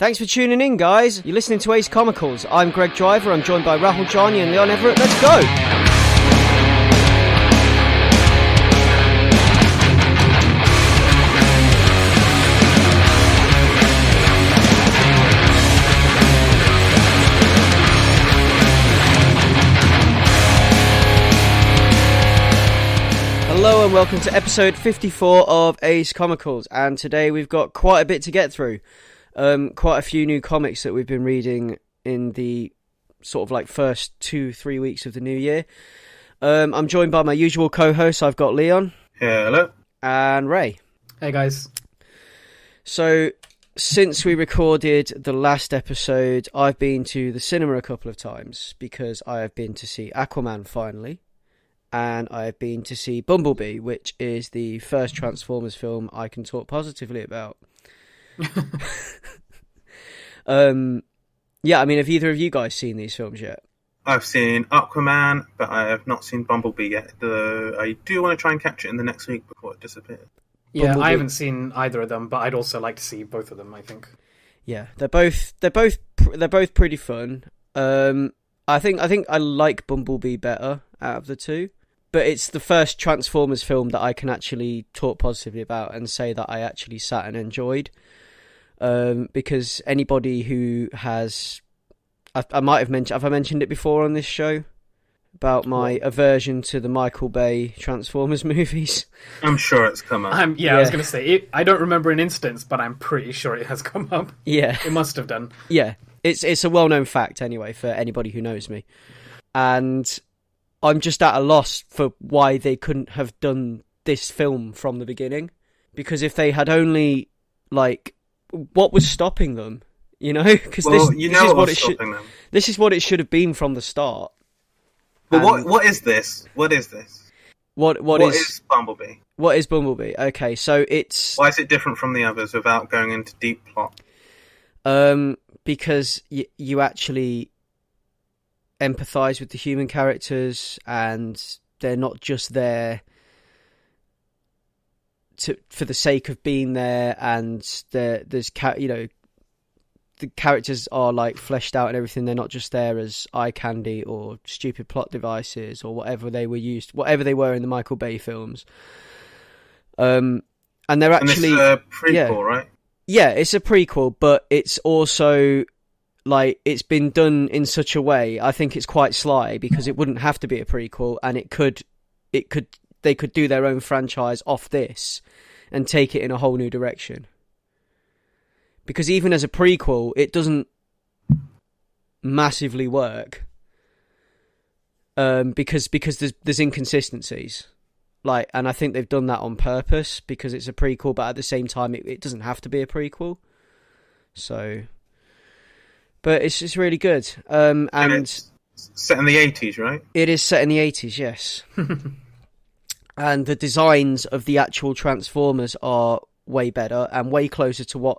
Thanks for tuning in, guys. You're listening to Ace Comicals. I'm Greg Driver. I'm joined by Rahul Jani and Leon Everett. Let's go! Hello and welcome to episode 54 of Ace Comicals, and today we've got quite a bit to get through. Quite a few new comics that we've been reading in the sort of like first 2-3 weeks of the new year. I'm joined by my usual co-hosts. I've got Leon. Hello. And Ray. Hey guys. So, since we recorded the last episode, I've been to the cinema a couple of times because I have been to see Aquaman finally. And I've been to see Bumblebee, which is the first Transformers film I can talk positively about. Yeah, I mean, have either of you guys seen these films yet? I've seen Aquaman, but I have not seen Bumblebee yet. I do want to try and catch it in the next week before it disappears. Yeah, Bumblebee. I haven't seen either of them, but I'd also like to see both of them, I think. Yeah, they're both pretty fun. I think I like Bumblebee better out of the two. But it's the first Transformers film that I can actually talk positively about and say that I actually sat and enjoyed. Because anybody who has... I might have mentioned... Have I mentioned it before on this show? About my aversion to the Michael Bay Transformers movies? I'm sure it's come up. I was going to say, I don't remember an instance, but I'm pretty sure it has come up. Yeah. It must have done. Yeah. It's a well-known fact anyway for anybody who knows me. And... I'm just at a loss for why they couldn't have done this film from the beginning. Because if they had only, like, what was stopping them? You know? Because this is what it should have been from the start. But what is this? What is this? What is Bumblebee? What is Bumblebee? Okay, so it's... Why is it different from the others without going into deep plot? Because you actually... empathise with the human characters, and they're not just there for the sake of being there, and the characters are like fleshed out and everything. They're not just there as eye candy or stupid plot devices or whatever they were in the Michael Bay films. And they're actually... And it's a prequel, right? Yeah, it's a prequel, but it's also... like, it's been done in such a way, I think it's quite sly, because it wouldn't have to be a prequel, and they could do their own franchise off this and take it in a whole new direction. Because even as a prequel, it doesn't massively work. Because there's inconsistencies. Like, and I think they've done that on purpose, because it's a prequel, but at the same time, it doesn't have to be a prequel. So... But it's just really good. And it's set in the 80s, right? It is set in the 80s, yes. And the designs of the actual Transformers are way better and way closer to what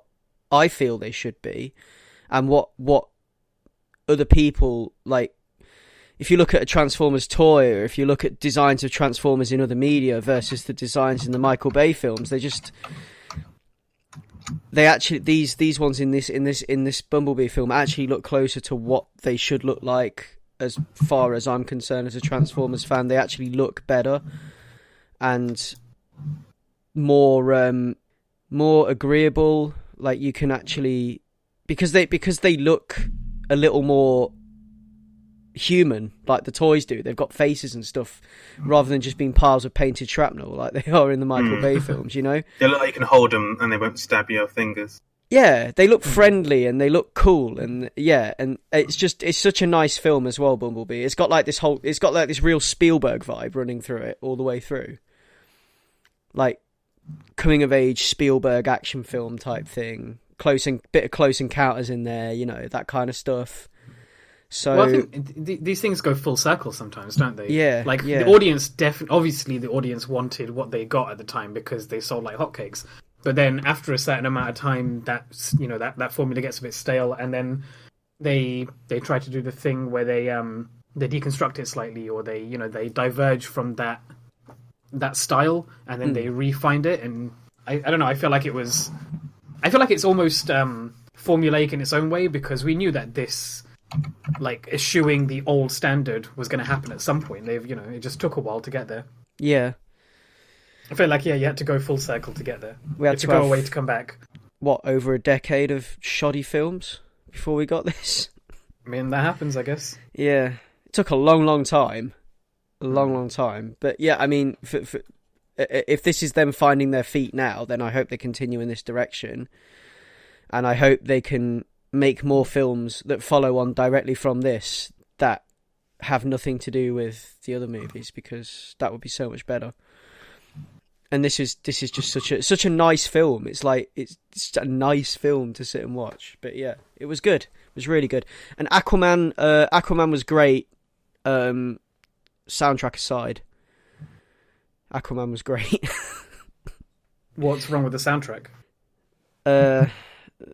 I feel they should be. And what other people, like, if you look at a Transformers toy, or if you look at designs of Transformers in other media versus the designs in the Michael Bay films, they actually these ones in this Bumblebee film actually look closer to what they should look like, as far as I'm concerned as a Transformers fan. They actually look better and more agreeable. Like, you can actually, because they look a little more human, like the toys do. They've got faces and stuff, rather than just being piles of painted shrapnel like they are in the Michael Bay films, you know? They look like you can hold them and they won't stab your fingers. Yeah, they look friendly and they look cool, and and it's such a nice film as well, Bumblebee. It's got like this real Spielberg vibe running through it all the way through. Like, coming of age Spielberg action film type thing. Bit of Close Encounters in there, you know, that kind of stuff. So, I think these things go full circle sometimes, don't they? Yeah. Like, yeah. the audience obviously the audience wanted what they got at the time because they sold like hotcakes. But then after a certain amount of time, that formula gets a bit stale, and then they try to do the thing where they deconstruct it slightly, or they diverge from that style, and then they refined it. And I don't know. I feel like it's almost formulaic in its own way, because we knew that this, like, eschewing the old standard was going to happen at some point. They've, it just took a while to get there. Yeah. I feel like, you had to go full circle to get there. We had to to go have, away to come back. What, over a decade of shoddy films before we got this? I mean, that happens, I guess. Yeah. It took a long time. A long time. But yeah, I mean, if this is them finding their feet now, then I hope they continue in this direction. And I hope they can make more films that follow on directly from this that have nothing to do with the other movies, because that would be so much better. And this is just such a nice film. It's like it's just a nice film to sit and watch. But yeah, it was good. It was really good. And Aquaman was great. Soundtrack aside, Aquaman was great. What's wrong with the soundtrack?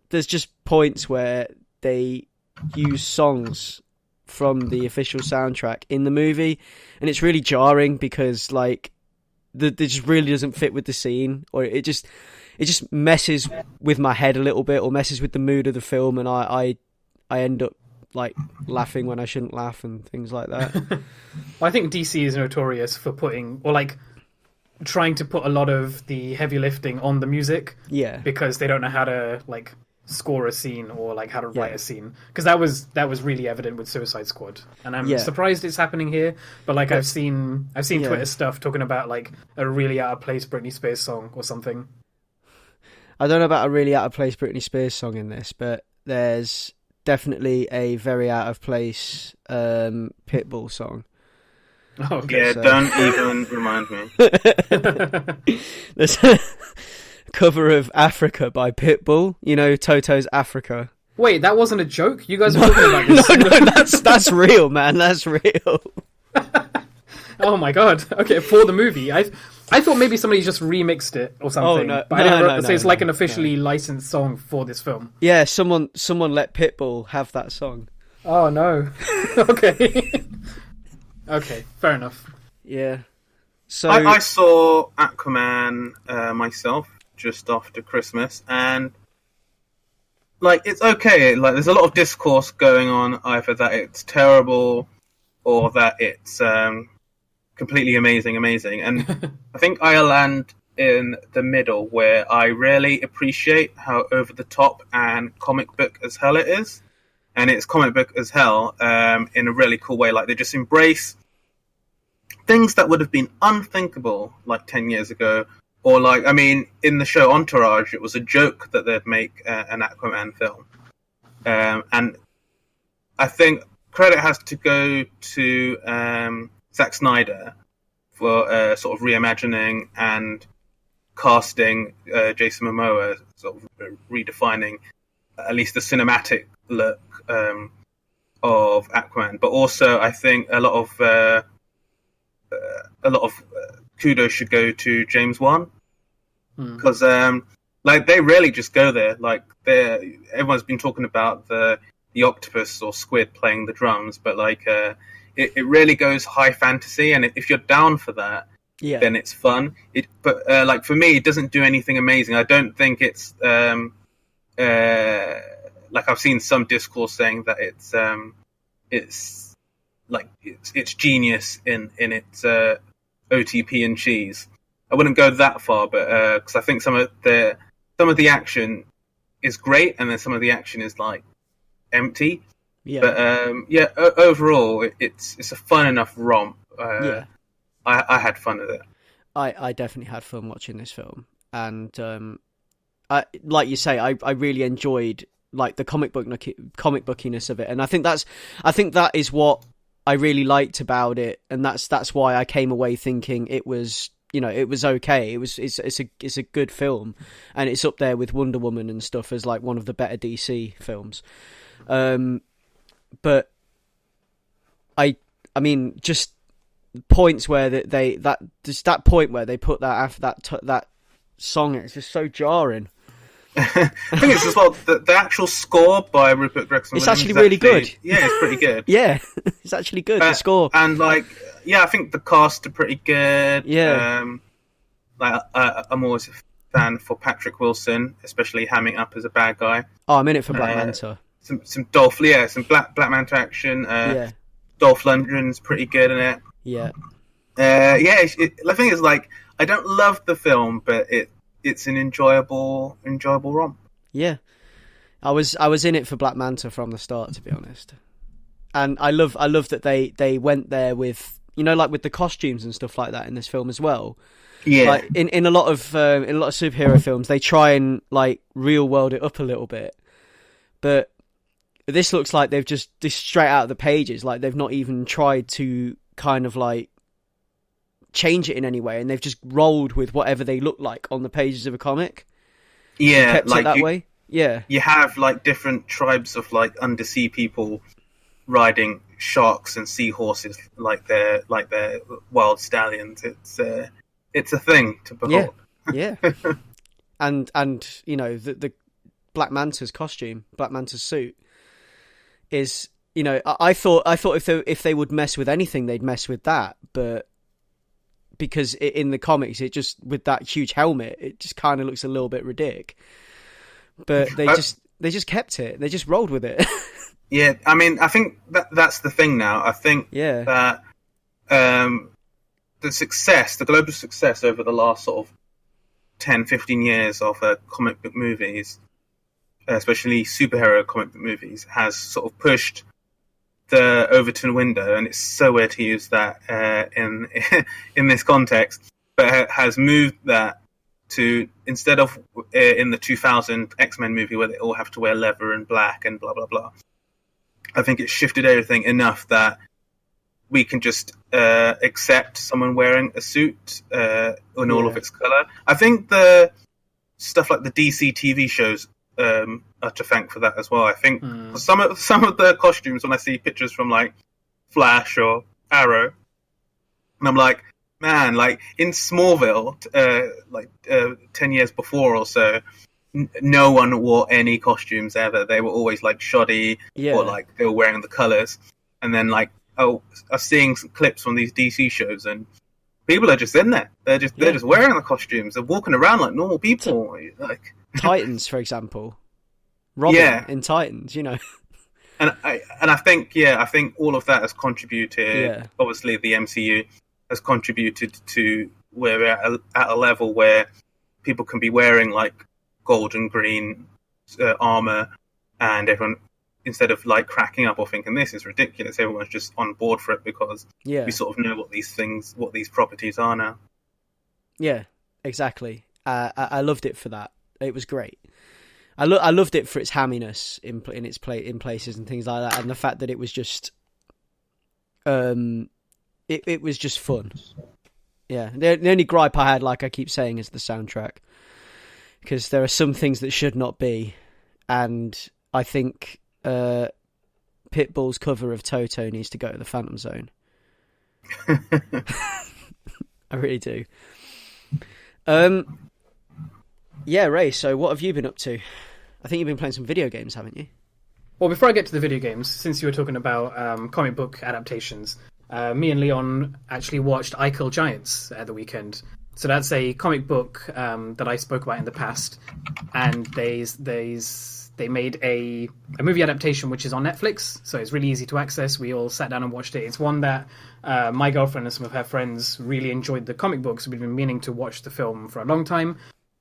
There's just points where they use songs from the official soundtrack in the movie, and it's really jarring because like it just really doesn't fit with the scene, or it just messes with my head a little bit, or messes with the mood of the film, and I end up like laughing when I shouldn't laugh and things like that. Well, I think DC is notorious for putting, or like trying to put a lot of the heavy lifting on the music. Yeah. Because they don't know how to like score a scene or like how to write a scene. Because that was really evident with Suicide Squad, and I'm surprised it's happening here. But like I've seen Twitter stuff talking about like a really out of place Britney Spears song or something. I don't know about a really out of place Britney Spears song in this, but there's definitely a very out of place Pitbull song. Oh, okay. Yeah, so... don't even remind me. There's a cover of Africa by Pitbull. You know, Toto's Africa. Wait, that wasn't a joke? You guys were talking about this? No, that's real, man. That's real. Oh my god. Okay, for the movie. I thought maybe somebody just remixed it or something. Oh, no. But I didn't No, so it's like an officially licensed song for this film. Yeah, someone let Pitbull have that song. Oh no. Okay. Okay, fair enough. Yeah. So I saw Aquaman myself just after Christmas, and like it's okay. Like there's a lot of discourse going on, either that it's terrible or that it's completely amazing. And I think I land in the middle, where I really appreciate how over the top and comic book as hell it is. And it's comic book as hell in a really cool way. Like they just embrace things that would have been unthinkable like 10 years ago. Or like, I mean, in the show Entourage, it was a joke that they'd make an Aquaman film. And I think credit has to go to Zack Snyder for sort of reimagining and casting Jason Momoa, sort of redefining at least the cinematic look of Aquaman. But also, I think a lot of kudos should go to James Wan, because like they really just go there. Like everyone's been talking about the octopus or squid playing the drums, but like it really goes high fantasy, and if you're down for that, then it's fun. But like for me, it doesn't do anything amazing. I don't think it's like I've seen some discourse saying that it's like it's genius in its OTP and cheese. I wouldn't go that far, but because I think some of the action is great, and then some of the action is like empty. Yeah. But overall, it's a fun enough romp. I had fun with it. I definitely had fun watching this film, and like you say, I really enjoyed like the comic bookiness of it, and I think that is what I really liked about it, and that's why I came away thinking it was, it was okay. It's a good film, and it's up there with Wonder Woman and stuff as like one of the better DC films. But I mean, just points where that point where they put that after that song, it's just so jarring. I think it's as well the actual score by Rupert Gregson. It's actually really good. Yeah, it's pretty good. Yeah, it's actually good. The score, and like, I think the cast are pretty good. Yeah, like I'm always a than for Patrick Wilson, especially hamming up as a bad guy. Oh, I'm in it for Black Manta. Some Black Manta action. Yeah. Dolph Lundgren's pretty good in it. Yeah. The thing is, like, I don't love the film, but it's an enjoyable romp. Yeah. I was in it for Black Manta from the start, to be honest. And I love that they went there with, you know, like with the costumes and stuff like that in this film as well. Yeah. Like in a lot of superhero films, they try and like real world it up a little bit, but this looks like they've just straight out of the pages. Like they've not even tried to kind of like change it in any way, and they've just rolled with whatever they look like on the pages of a comic. Yeah, kept it that way. Yeah, you have like different tribes of like undersea people riding sharks and seahorses like they're wild stallions. It's a thing to behold. Yeah. and you know the Black Manta's costume, Black Manta's suit is, you know, I thought if they would mess with anything, they'd mess with that, but because in the comics, it just, with that huge helmet, it just kind of looks a little bit ridiculous. But they just kept it. They just rolled with it. Yeah, I mean, I think that's the thing now. I think that the global success over the last sort of 10, 15 years of comic book movies, especially superhero comic book movies, has sort of pushed the Overton window, and it's so weird to use that in this context, but has moved that to, instead of in the 2000 X-Men movie where they all have to wear leather and black and blah, blah, blah, I think it shifted everything enough that we can just accept someone wearing a suit in all of its colour. I think the stuff like the DC TV shows are to thank for that as well. I think some of the costumes, when I see pictures from like Flash or Arrow, and I'm like, man, like in Smallville, 10 years before or so, no one wore any costumes ever. They were always like shoddy, or like they were wearing the colours. And then like, I'm seeing some clips from these DC shows, and people are just in there. They're just wearing the costumes. They're walking around like normal people. Like Titans, for example. Robin in Titans, you know. And I think all of that has contributed. Yeah. Obviously, the MCU has contributed to where we're at a level where people can be wearing like gold and green armor, and everyone, instead of like cracking up or thinking this is ridiculous, everyone's just on board for it because we sort of know what these properties are now. Yeah, exactly. I loved it for that. It was great. I loved it for its hamminess in places and things like that, and the fact that it was just it was just fun. Yeah, the only gripe I had, like I keep saying, is the soundtrack, because there are some things that should not be, and I think Pitbull's cover of Toto needs to go to the Phantom Zone. I really do. Yeah, Ray, so what have you been up to? I think you've been playing some video games, haven't you? Well, before I get to the video games, since you were talking about comic book adaptations, me and Leon actually watched I Kill Giants at the weekend. So that's a comic book that I spoke about in the past, and they made a movie adaptation which is on Netflix, so it's really easy to access. We all sat down and watched it. It's one that my girlfriend and some of her friends really enjoyed the comic book, so we've been meaning to watch the film for a long time.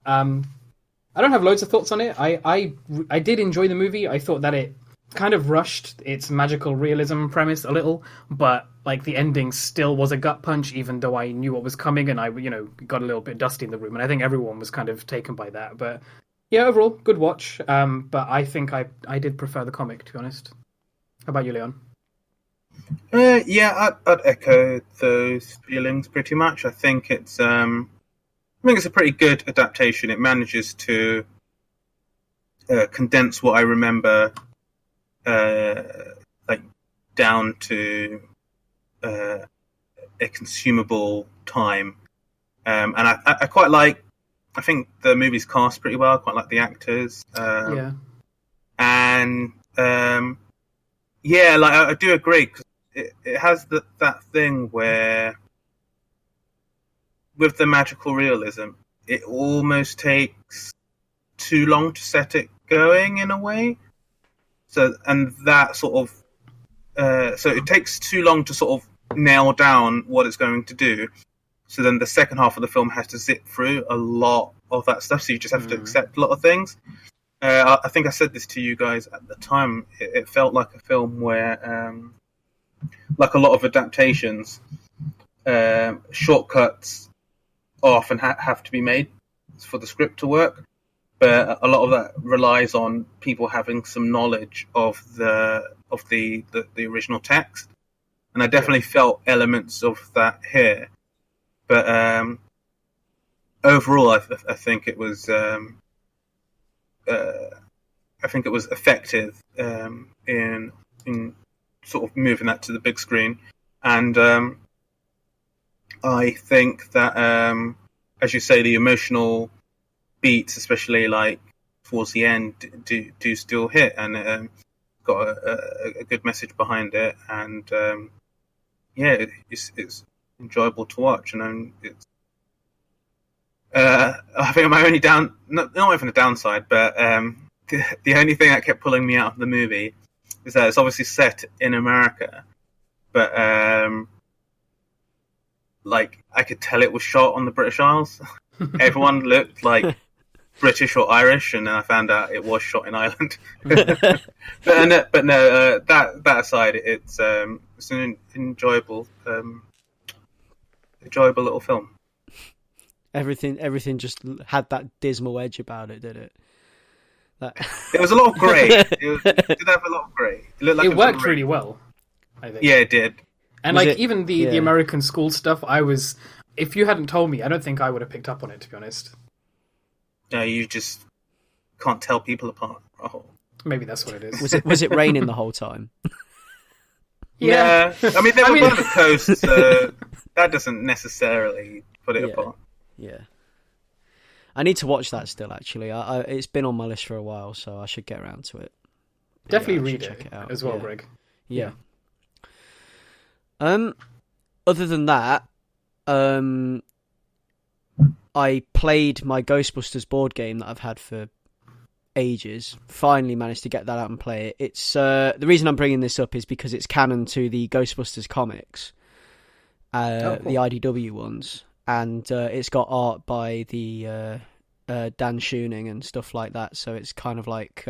I don't have loads of thoughts on it. I did enjoy the movie. I thought that it kind of rushed its magical realism premise a little, but like the ending still was a gut punch, even though I knew what was coming, and I got a little bit dusty in the room, and I think everyone was kind of taken by that. But yeah, overall, good watch. But I think I did prefer the comic, to be honest. How about you, Leon? I'd echo those feelings pretty much. I think it's a pretty good adaptation. It manages to condense what I remember, like down to a consumable time, and I quite like. I think the movie's cast pretty well. I quite like the actors. And I do agree, because it has that thing where, with the magical realism, it almost takes too long to set it going in a way. So it takes too long to sort of nail down what it's going to do. So then the second half of the film has to zip through a lot of that stuff. So you just have to accept a lot of things. I think I said this to you guys at the time. It felt like a film where, like a lot of adaptations, shortcuts often have to be made for the script to work. But a lot of that relies on people having some knowledge of the original text, and I definitely felt elements of that here. But overall, I think it was effective in sort of moving that to the big screen, and I think that as you say, the emotional beats, especially like towards the end, do still hit, and got a good message behind it, and it's enjoyable to watch, and it's I think my only not even a downside, but the only thing that kept pulling me out of the movie is that it's obviously set in America, but like I could tell it was shot on the British Isles. Everyone looked like British or Irish, and then I found out it was shot in Ireland. but no, that aside, it's an enjoyable little film. Everything just had that dismal edge about it, did it? There was a lot of grey. It did have a lot of grey. It worked really well, I think. Yeah, it did. And even the American school stuff, if you hadn't told me, I don't think I would have picked up on it, to be honest. No, you just can't tell people apart. Oh. Maybe that's what it is. Was it raining the whole time? Yeah. I mean, they were on the coast, so that doesn't necessarily put it apart. Yeah. I need to watch that still, actually. It's been on my list for a while, so I should get around to it. Definitely read it out as well, Greg. Yeah. Other than that, I played my Ghostbusters board game that I've had for ages. Finally managed to get that out and play it. It's the reason I'm bringing this up is because it's canon to the Ghostbusters comics, cool. The IDW ones, and it's got art by the Dan Schooning and stuff like that. So it's kind of like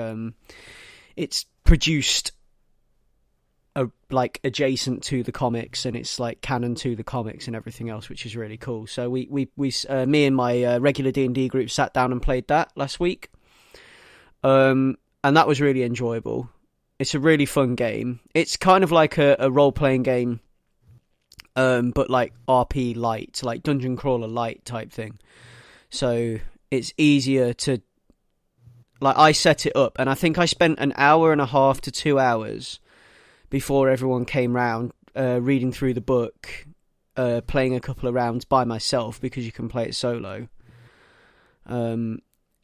it's produced like adjacent to the comics, and it's like canon to the comics and everything else, which is really cool. So we me and my regular D&D group sat down and played that last week, and that was really enjoyable. It's a really fun game. It's kind of like a role-playing game, but like RP light, like dungeon crawler light type thing. So it's easier to, like, I set it up, and I think I spent an hour and a half to 2 hours before everyone came round, reading through the book, playing a couple of rounds by myself, because you can play it solo,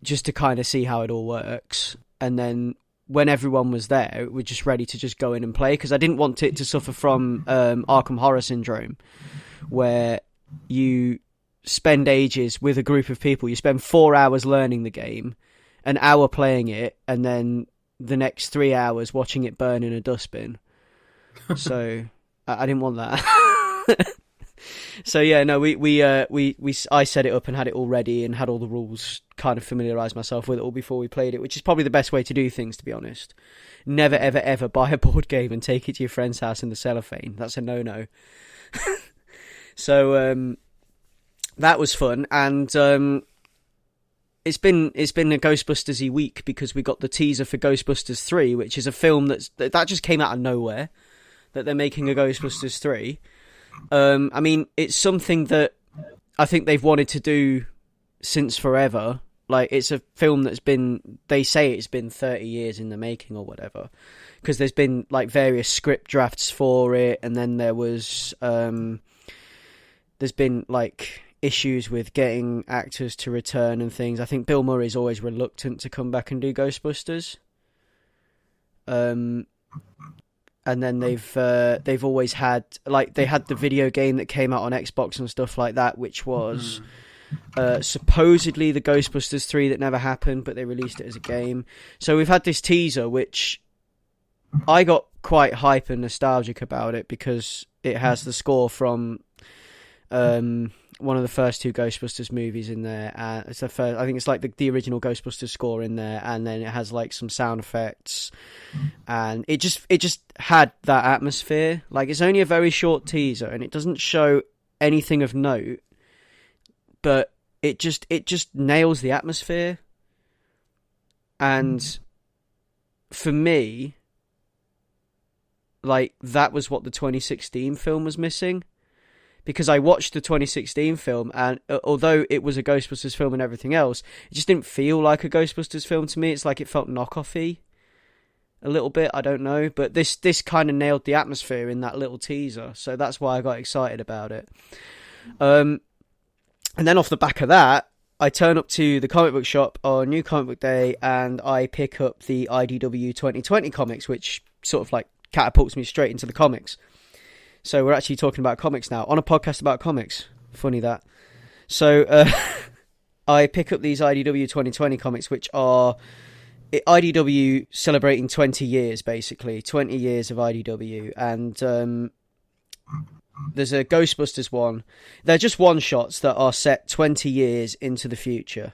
just to kind of see how it all works. And then when everyone was there, we're just ready to just go in and play, because I didn't want it to suffer from Arkham Horror Syndrome, where you spend ages with a group of people. You spend 4 hours learning the game, an hour playing it, and then the next 3 hours watching it burn in a dustbin. So I didn't want that. So yeah, no, I set it up and had it all ready and had all the rules, kind of familiarised myself with it all before we played it, which is probably the best way to do things, to be honest. Never ever ever buy a board game and take it to your friend's house in the cellophane. That's a no-no. So that was fun, and it's been a Ghostbusters-y week, because we got the teaser for Ghostbusters 3, which is a film that just came out of nowhere, that they're making a Ghostbusters 3. I mean, it's something that I think they've wanted to do since forever. Like, it's a film that's been, they say it's been 30 years in the making or whatever, because there's been like various script drafts for it, and then there's been like issues with getting actors to return and things. I think Bill Murray's always reluctant to come back and do Ghostbusters. And then they've always had, like, they had the video game that came out on Xbox and stuff like that, which was supposedly the Ghostbusters 3 that never happened, but they released it as a game. So we've had this teaser, which I got quite hype and nostalgic about it because it has the score from one of the first two Ghostbusters movies in there. It's the first, I think it's like the original Ghostbusters score in there, and then it has like some sound effects, and it just had that atmosphere. Like, it's only a very short teaser, and it doesn't show anything of note, but it just nails the atmosphere. And for me, like, that was what the 2016 film was missing. Because I watched the 2016 film, and although it was a Ghostbusters film and everything else, it just didn't feel like a Ghostbusters film to me. It's like it felt knockoffy a little bit, I don't know. But this kind of nailed the atmosphere in that little teaser, so that's why I got excited about it. And then off the back of that, I turn up to the comic book shop on New Comic Book Day, and I pick up the IDW 2020 comics, which sort of like catapults me straight into the comics. So we're actually talking about comics now, on a podcast about comics. Funny that. So I pick up these IDW 2020 comics, which are IDW celebrating 20 years, basically. 20 years of IDW. And there's a Ghostbusters one. They're just one-shots that are set 20 years into the future.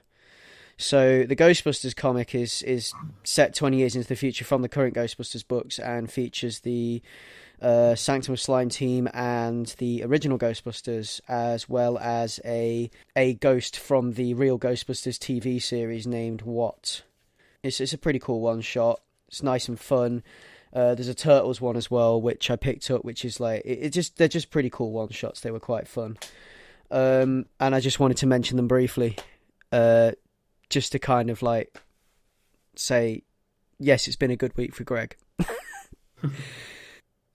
So the Ghostbusters comic is set 20 years into the future from the current Ghostbusters books, and features the Sanctum of Slime team and the original Ghostbusters, as well as a ghost from the real Ghostbusters TV series named What. It's a pretty cool one shot. It's nice and fun. There's a Turtles one as well, which I picked up, which is like they're just pretty cool one shots. They were quite fun, and I just wanted to mention them briefly, just to kind of like say, yes, it's been a good week for Greg.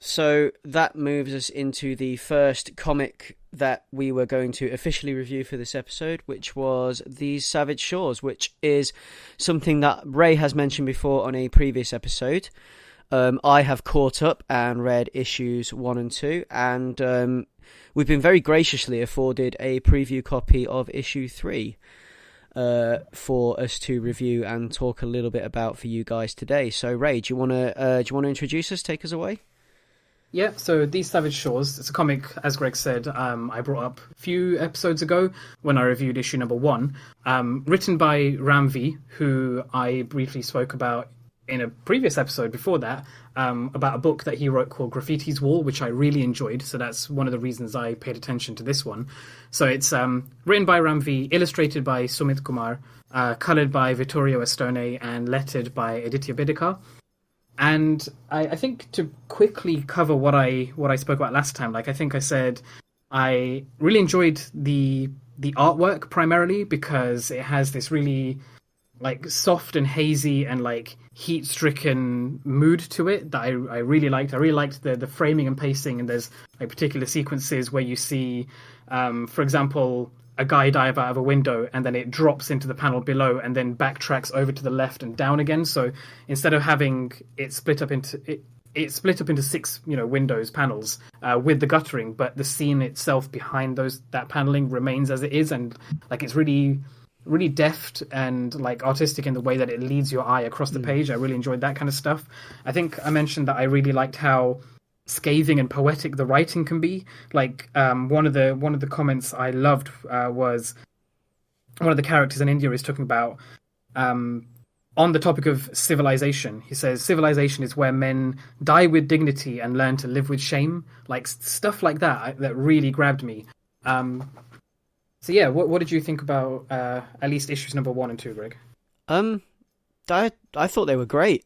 So that moves us into the first comic that we were going to officially review for this episode, which was These Savage Shores, which is something that Ray has mentioned before on a previous episode. I have caught up and read issues 1 and 2, and we've been very graciously afforded a preview copy of issue 3 for us to review and talk a little bit about for you guys today. So Ray, do you want to introduce us, take us away? Yeah, so These Savage Shores, it's a comic, as Greg said, I brought up a few episodes ago when I reviewed issue number 1, written by Ramvi, who I briefly spoke about in a previous episode before that, about a book that he wrote called Graffiti's Wall, which I really enjoyed, so that's one of the reasons I paid attention to this one. So it's written by Ramvi, illustrated by Sumit Kumar, coloured by Vittorio Estone, and lettered by Aditya Bidikar. And I think to quickly cover what I spoke about last time, like I think I said, I really enjoyed the artwork primarily because it has this really like soft and hazy and like heat-stricken mood to it that I really liked. I really liked the framing and pacing, and there's like particular sequences where you see, for example, a guy dive out of a window and then it drops into the panel below and then backtracks over to the left and down again. So instead of having it split up into 6 windows panels with the guttering, but the scene itself behind that paneling remains as it is, and like it's really really deft and like artistic in the way that it leads your eye across the page. I really enjoyed that kind of stuff. I think I mentioned that I really liked how scathing and poetic the writing can be. Like one of the comments I loved was one of the characters in India is talking about on the topic of civilization. He says civilization is where men die with dignity and learn to live with shame. Like stuff like that that really grabbed me. So yeah, what did you think about at least issues number 1 and 2, Greg? I thought they were great.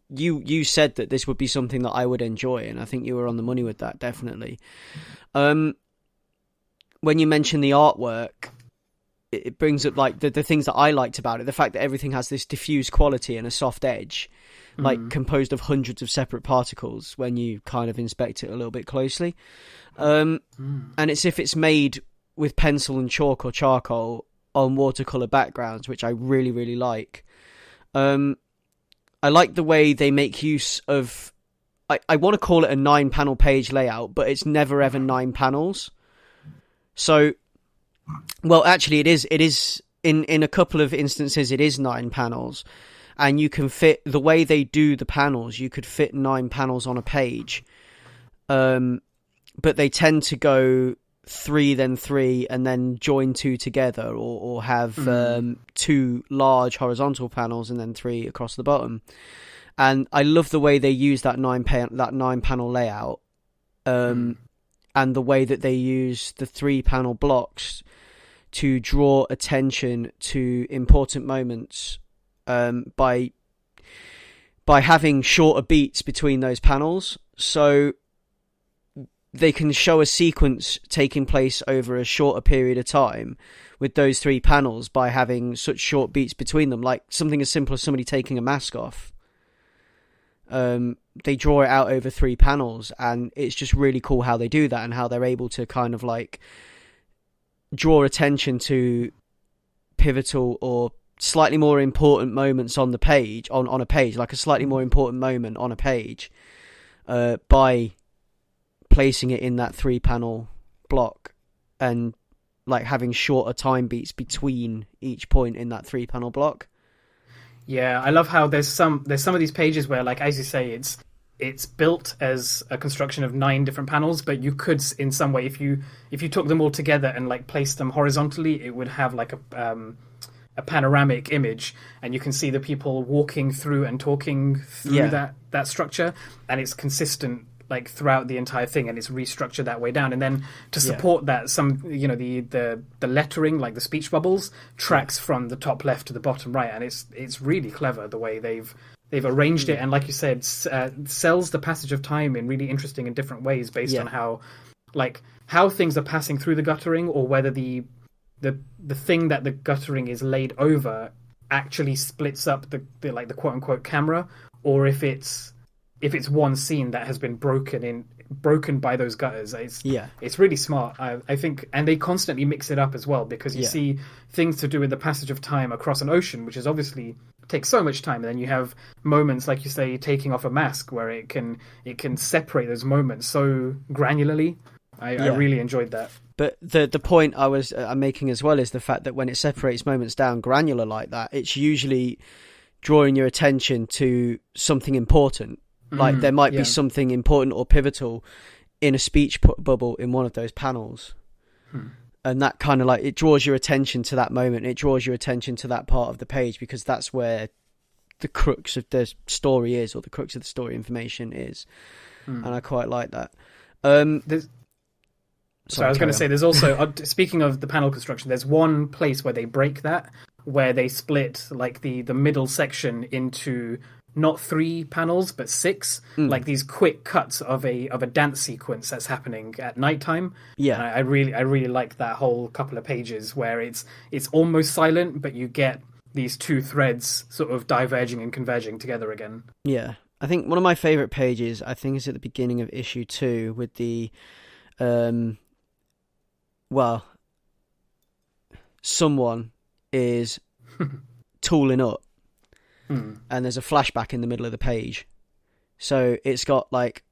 You said that this would be something that I would enjoy, and I think you were on the money with that, definitely. When you mention the artwork, it brings up like the things that I liked about it. The fact that everything has this diffuse quality and a soft edge, like composed of hundreds of separate particles when you kind of inspect it a little bit closely. And it's if it's made with pencil and chalk or charcoal on watercolour backgrounds, which I really, really like. I like the way they make use of... I want to call it a 9-panel page layout, but it's never ever 9 panels. So Well, actually, it is in a couple of instances it is 9 panels, and you can fit the way they do the panels. You could fit 9 panels on a page, but they tend to go 3 then 3 and then join 2 together, or have 2 large horizontal panels and then 3 across the bottom. And I love the way they use that 9 panel layout, and the way that they use the 3 panel blocks to draw attention to important moments, by having shorter beats between those panels. So they can show a sequence taking place over a shorter period of time with those 3 panels by having such short beats between them, like something as simple as somebody taking a mask off. They draw it out over 3 panels, and it's just really cool how they do that, and how they're able to kind of like draw attention to pivotal or slightly more important moments on the page, on a page, like a slightly more important moment on a page, by placing it in that 3 panel block, and like having shorter time beats between each point in that 3 panel block. Yeah, I love how there's some of these pages where, like, as you say, it's built as a construction of 9 different panels, but you could, in some way, if you took them all together and like placed them horizontally, it would have like a panoramic image, and you can see the people walking through and talking through that structure, and it's consistent like throughout the entire thing, and it's restructured that way down. And then to support that, some, you know, the lettering, like the speech bubbles, tracks from the top left to the bottom right, and it's really clever the way they've arranged it, and like you said, sells the passage of time in really interesting and different ways based on how things are passing through the guttering, or whether the thing that the guttering is laid over actually splits up the like the quote unquote camera, or if it's one scene that has been broken by those gutters. It's really smart, I think, and they constantly mix it up as well, because you see things to do with the passage of time across an ocean, which is obviously takes so much time, and then you have moments like you say taking off a mask, where it can separate those moments so granularly. I really enjoyed that. But the point I'm making as well is the fact that when it separates moments down granular like that, it's usually drawing your attention to something important. Like there might be something important or pivotal in a speech bubble in one of those panels. And that kind of like, it draws your attention to that moment. It draws your attention to that part of the page, because that's where the crux of the story is, or the crux of the story information is. And I quite like that. So I was going to say, there's also, speaking of the panel construction, there's one place where they break that, where they split like the middle section into not 3 panels but 6, like these quick cuts of a dance sequence that's happening at nighttime. And I really like that whole couple of pages where it's almost silent, but you get these 2 threads sort of diverging and converging together again. I think one of my favorite pages, I think, is at the beginning of issue 2 with the someone is tooling up, and there's a flashback in the middle of the page. So it's got like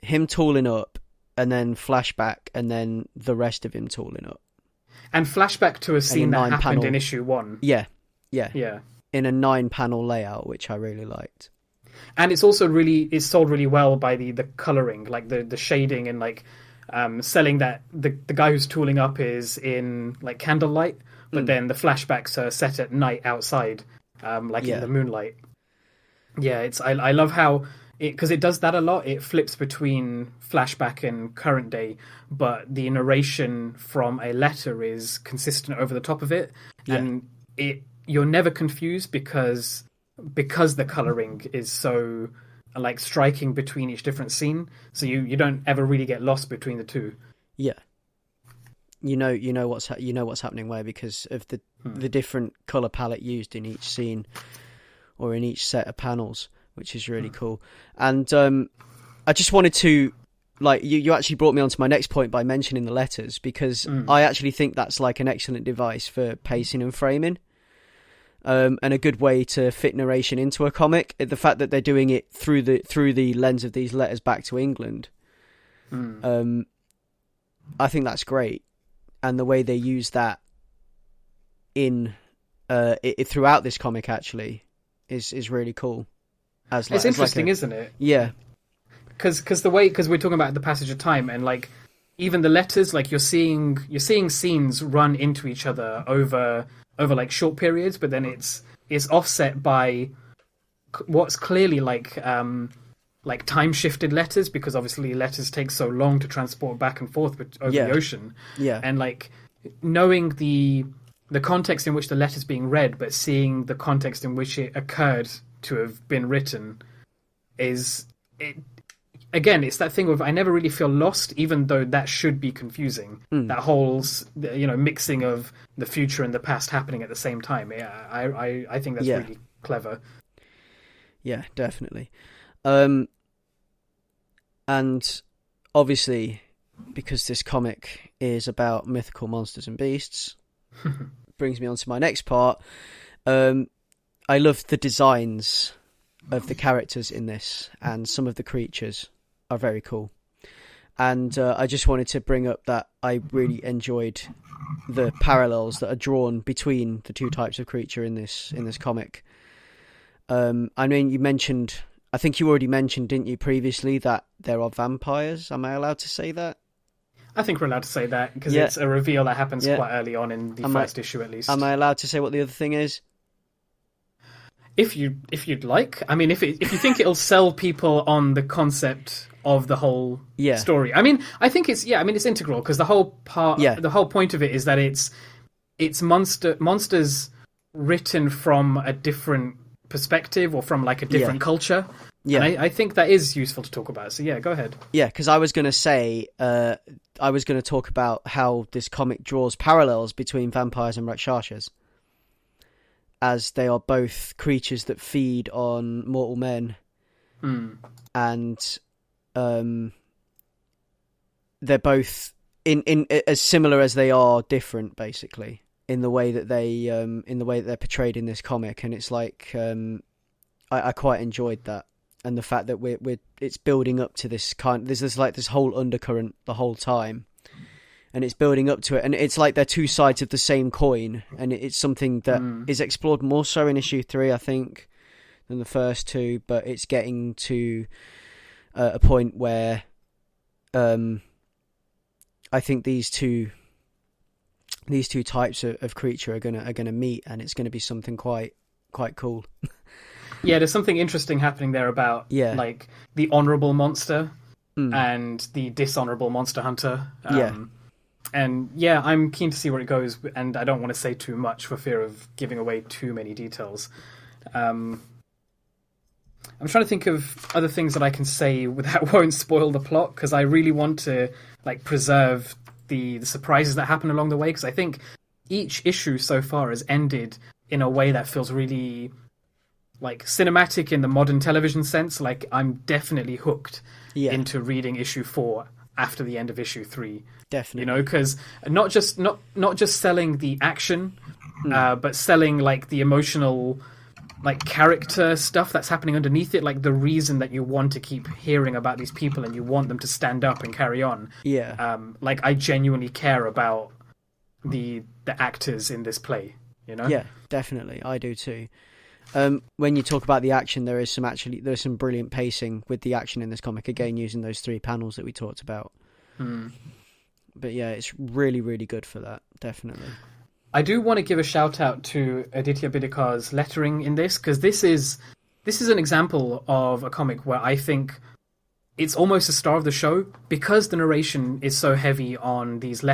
him tooling up, and then flashback, and then the rest of him tooling up. And flashback to a scene that happened in issue 1. Yeah. In a 9 panel layout, which I really liked. And it's also it's sold really well by the colouring, like the shading, and like selling that the guy who's tooling up is in like candlelight, but then the flashbacks are set at night outside, in the moonlight. I love how because it does that a lot. It flips between flashback and current day, but the narration from a letter is consistent over the top of it, and you're never confused because the colouring is so like striking between each different scene, so you don't ever really get lost between the two. You know what's happening where, because of the different colour palette used in each scene or in each set of panels, which is really cool. And I just wanted to, like, you actually brought me on to my next point by mentioning the letters, because I actually think that's like an excellent device for pacing and framing. And a good way to fit narration into a comic. The fact that they're doing it through the lens of these letters back to England, I think that's great. and the way they use that in throughout this comic actually is really cool. It's interesting, isn't it? Yeah. Because we're talking about the passage of time, and like even the letters, like you're seeing scenes run into each other over like short periods, but then it's offset by what's clearly like time shifted letters, because obviously letters take so long to transport back and forth over the ocean. Yeah. And like knowing the context in which the letter's being read, but seeing the context in which it occurred to have been written is it. Again, it's that thing of I never really feel lost, even though that should be confusing. That whole, mixing of the future and the past happening at the same time. Yeah, I think that's really clever. Yeah, definitely. And obviously, because this comic is about mythical monsters and beasts, brings me on to my next part. I love the designs of the characters in this, and some of the creatures are very cool. And I just wanted to bring up that I really enjoyed the parallels that are drawn between the two types of creature in this comic. I mean, I think you already mentioned, didn't you, previously, that there are vampires? Am I allowed to say that? I think we're allowed to say that, because it's a reveal that happens quite early on in the first issue, at least. Am I allowed to say what the other thing is? If you'd like. I mean, if you think it'll sell people on the concept of the whole story. I mean, I think it's integral, because the whole point of it is that it's monsters written from a different perspective, or from like a different culture. Yeah, and I think that is useful to talk about. So yeah, go ahead. Yeah, because I was going to say, I was going to talk about how this comic draws parallels between vampires and rakshasas, as they are both creatures that feed on mortal men, and they're both in as similar as they are different, basically, in the way that they're portrayed in this comic. And it's like I quite enjoyed that, and the fact that it's building up to this there's like this whole undercurrent the whole time, and it's building up to it, and it's like they're two sides of the same coin, and it's something that is explored more so in issue 3, I think, than the first two, but it's getting to a point where I think these two types of creature are gonna meet, and it's gonna be something quite cool. Yeah, there's something interesting happening there about like the honorable monster and the dishonorable monster hunter. And yeah, I'm keen to see where it goes, and I don't want to say too much for fear of giving away too many details. I'm trying to think of other things that I can say that won't spoil the plot, because I really want to like preserve the surprises that happen along the way, because I think each issue so far has ended in a way that feels really like cinematic in the modern television sense. Like I'm definitely hooked into reading issue 4 after the end of issue 3. Definitely, because not just selling the action, but selling like the emotional, like character stuff that's happening underneath it, like the reason that you want to keep hearing about these people and you want them to stand up and carry on. Like I genuinely care about the actors in this play. Yeah, definitely, I do too. When you talk about the action, there's some brilliant pacing with the action in this comic, again using those 3 panels that we talked about. But yeah, it's really, really good for that, definitely. I do want to give a shout out to Aditya Bidikar's lettering in this, because this is an example of a comic where I think it's almost a star of the show, because the narration is so heavy on these the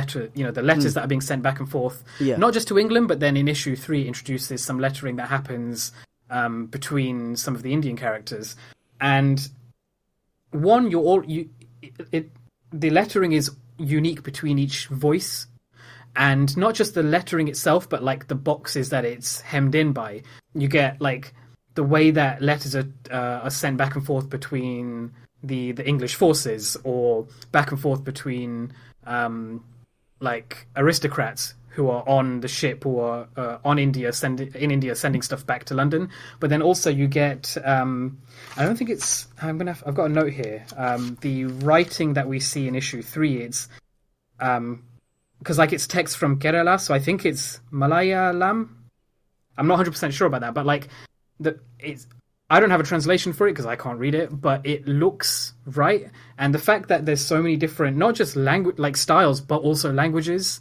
letters that are being sent back and forth, not just to England, but then in issue 3 introduces some lettering that happens between some of the Indian characters. And one, the lettering is unique between each voice, and not just the lettering itself, but like the boxes that it's hemmed in by. You get like the way that letters are sent back and forth between the English forces, or back and forth between like aristocrats who are on the ship, who are on India, sending stuff back to London. But then also you get I don't think it's I've got a note here. The writing that we see in issue 3, it's because like it's text from Kerala, so I think it's Malayalam. I'm not 100% sure about that, but like it's. I don't have a translation for it because I can't read it, but it looks right. And the fact that there's so many different, not just language like styles, but also languages,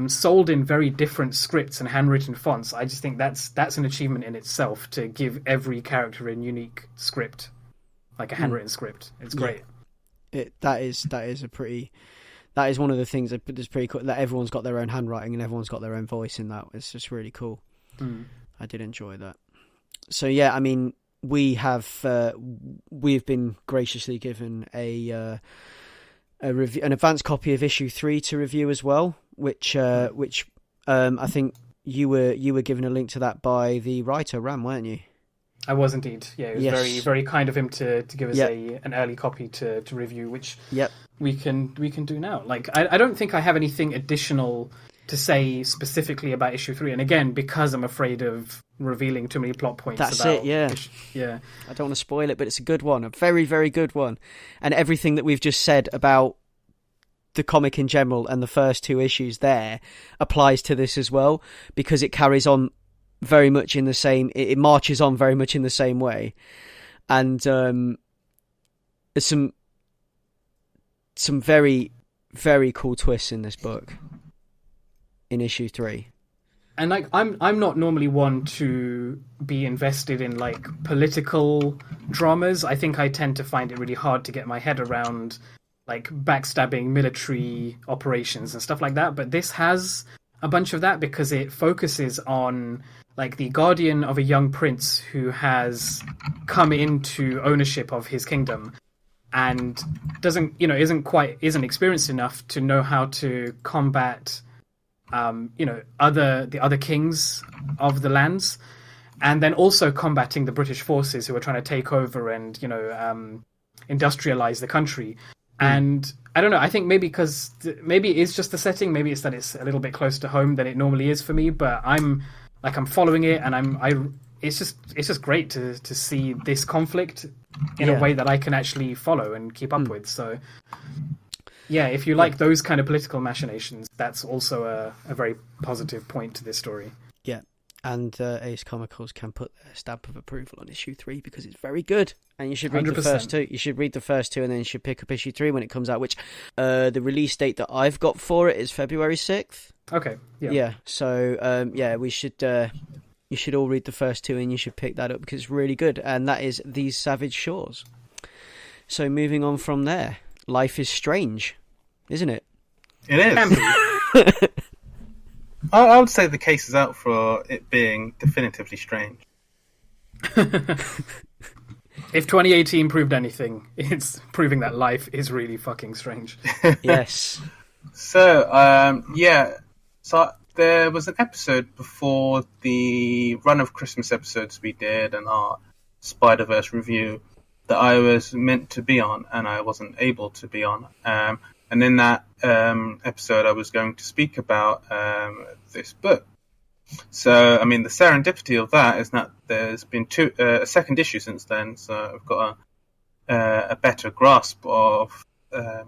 sold in very different scripts and handwritten fonts, I just think that's an achievement in itself to give every character a unique script, like a handwritten script. It's great. That is one of the things that's pretty cool. That everyone's got their own handwriting and everyone's got their own voice in that. It's just really cool. I did enjoy that. So yeah, I mean, we've been graciously given a review, an advanced copy of issue 3 to review as well, which I think you were given a link to that by the writer Ram, weren't you? I was indeed. Yeah, it was very, very kind of him to give us an early copy to review, which we can do now. Like, I don't think I have anything additional to say specifically about issue 3, and again, because I'm afraid of revealing too many plot points. That's it. Yeah. I don't want to spoil it, but it's a good one, a very, very good one, and everything that we've just said about the comic in general and the first 2 issues there applies to this as well, because it carries on very much in the same. It marches on very much in the same way, and there's some very, very cool twists in this book. In issue 3, and like I'm not normally one to be invested in like political dramas. I think I tend to find it really hard to get my head around like backstabbing military operations and stuff like that. But this has a bunch of that because it focuses on like the guardian of a young prince who has come into ownership of his kingdom and isn't experienced enough to know how to combat the other kings of the lands, and then also combating the British forces who are trying to take over and industrialize the country. And I don't know, I think maybe because maybe it is just the setting, maybe it's that it's a little bit closer to home than it normally is for me, but I'm following it, and it's just great to see this conflict in a way that I can actually follow and keep up with. So yeah, if you like those kind of political machinations, that's also a very positive point to this story. Yeah, and Ace Comicals can put their stamp of approval on issue 3 because it's very good. And you should read 100%. The first 2. You should read the first 2 and then you should pick up issue 3 when it comes out, which the release date that I've got for it is February 6th. Okay, yeah. Yeah, so we should... you should all read the first 2 and you should pick that up because it's really good. And that is These Savage Shores. So moving on from there... Life is Strange, isn't it? It is. I would say the case is out for it being definitively strange. If 2018 proved anything, it's proving that life is really fucking strange. Yes. So, So there was an episode before the run of Christmas episodes we did and our Spider-Verse review that I was meant to be on and I wasn't able to be on. And in that episode, I was going to speak about this book. So, I mean, the serendipity of that is that there's been a second issue since then, so I've got a better grasp of the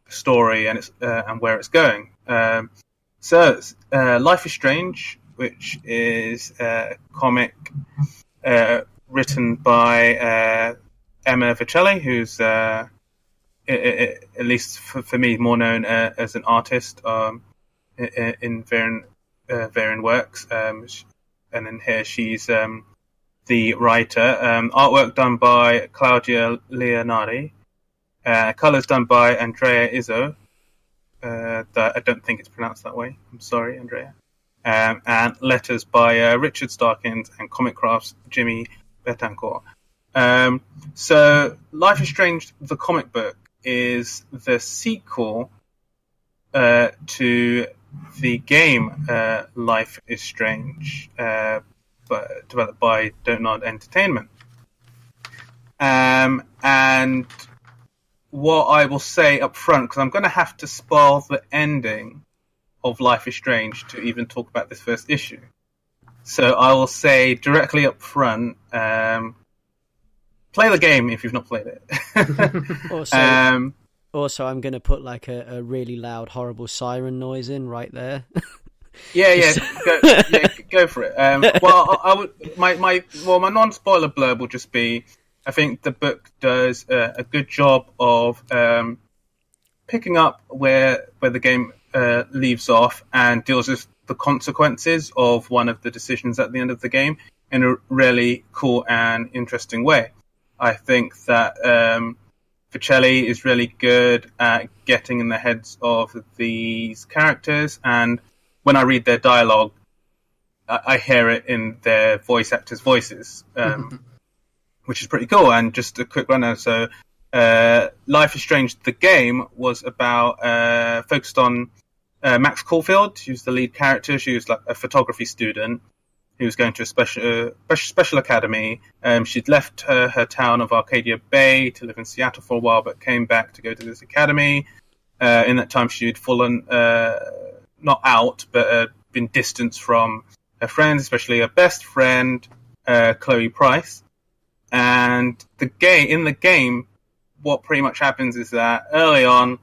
story and where it's going. So, Life is Strange, which is a comic written by Emma Vicelli, who's at least for me more known as an artist in varying works, and in here she's the writer. Artwork done by Claudia Leonardi, colors done by Andrea Izzo. I don't think it's pronounced that way. I'm sorry, Andrea. And letters by Richard Starkins and Comic Crafts Jimmy Betancourt. So Life is Strange, the comic book, is the sequel to the game Life is Strange, but developed by Leonand Entertainment. And what I will say up front, because I'm going to have to spoil the ending of Life is Strange to even talk about this first issue. So I will say directly up front, play the game if you've not played it. Also, Also, I'm going to put like a really loud, horrible siren noise in right there. Yeah, go for it. Well, I would my non-spoiler blurb will just be, I think the book does a good job of picking up where the game leaves off and deals with the consequences of one of the decisions at the end of the game in a really cool and interesting way. I think that Ficelli is really good at getting in the heads of these characters, and when I read their dialogue, I hear it in their voice actors' voices, which is pretty cool. And just a quick rundown. So, Life is Strange, the game, was about focused on Max Caulfield, who's the lead character. She was like a photography student who was going to a special academy. She'd left her town of Arcadia Bay to live in Seattle for a while, but came back to go to this academy. In that time, she'd fallen not out, but been distanced from her friends, especially her best friend, Chloe Price. And in the game, what pretty much happens is that early on,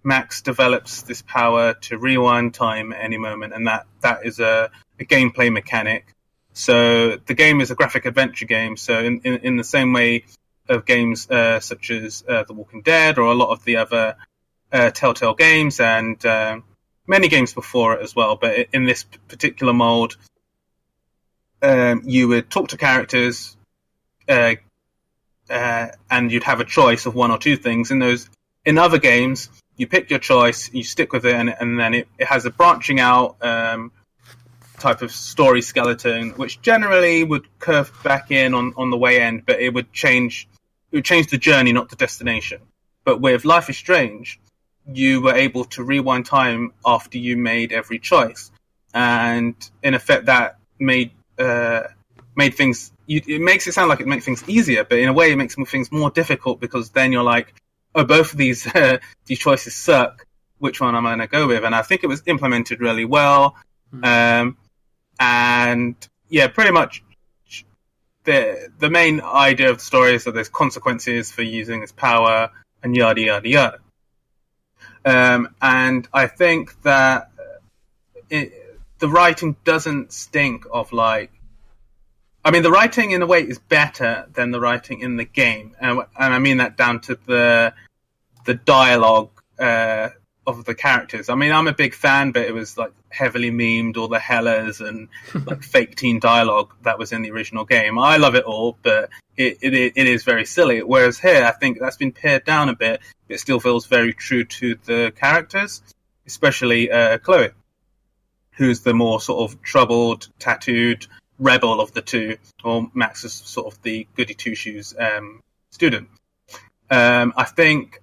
Max develops this power to rewind time at any moment, and that is a gameplay mechanic. So the game is a graphic adventure game. So in the same way of games such as The Walking Dead or a lot of the other Telltale games and many games before it as well, but in this particular mold, you would talk to characters, and you'd have a choice of one or two things. In other games, you pick your choice, you stick with it, and then it has a branching out type of story skeleton, which generally would curve back in on the way end, but it would change the journey, not the destination. But with Life is Strange, you were able to rewind time after you made every choice, and in effect, that made things. It makes it sound like it makes things easier, but in a way, it makes things more difficult because then you're like, oh, both of these choices suck. Which one am I going to go with? And I think it was implemented really well. And yeah, pretty much the main idea of the story is that there's consequences for using this power and yada yada yada. And I think that the writing doesn't stink of like. I mean, the writing in a way is better than the writing in the game, and I mean that down to the dialogue of the characters. I mean, I'm a big fan, but it was like heavily memed, all the hellas and like fake teen dialogue that was in the original game. I love it all, but it is very silly. Whereas here, I think that's been pared down a bit. It still feels very true to the characters, especially Chloe, who's the more sort of troubled, tattooed rebel of the two, or Max is sort of the goody two-shoes student. I think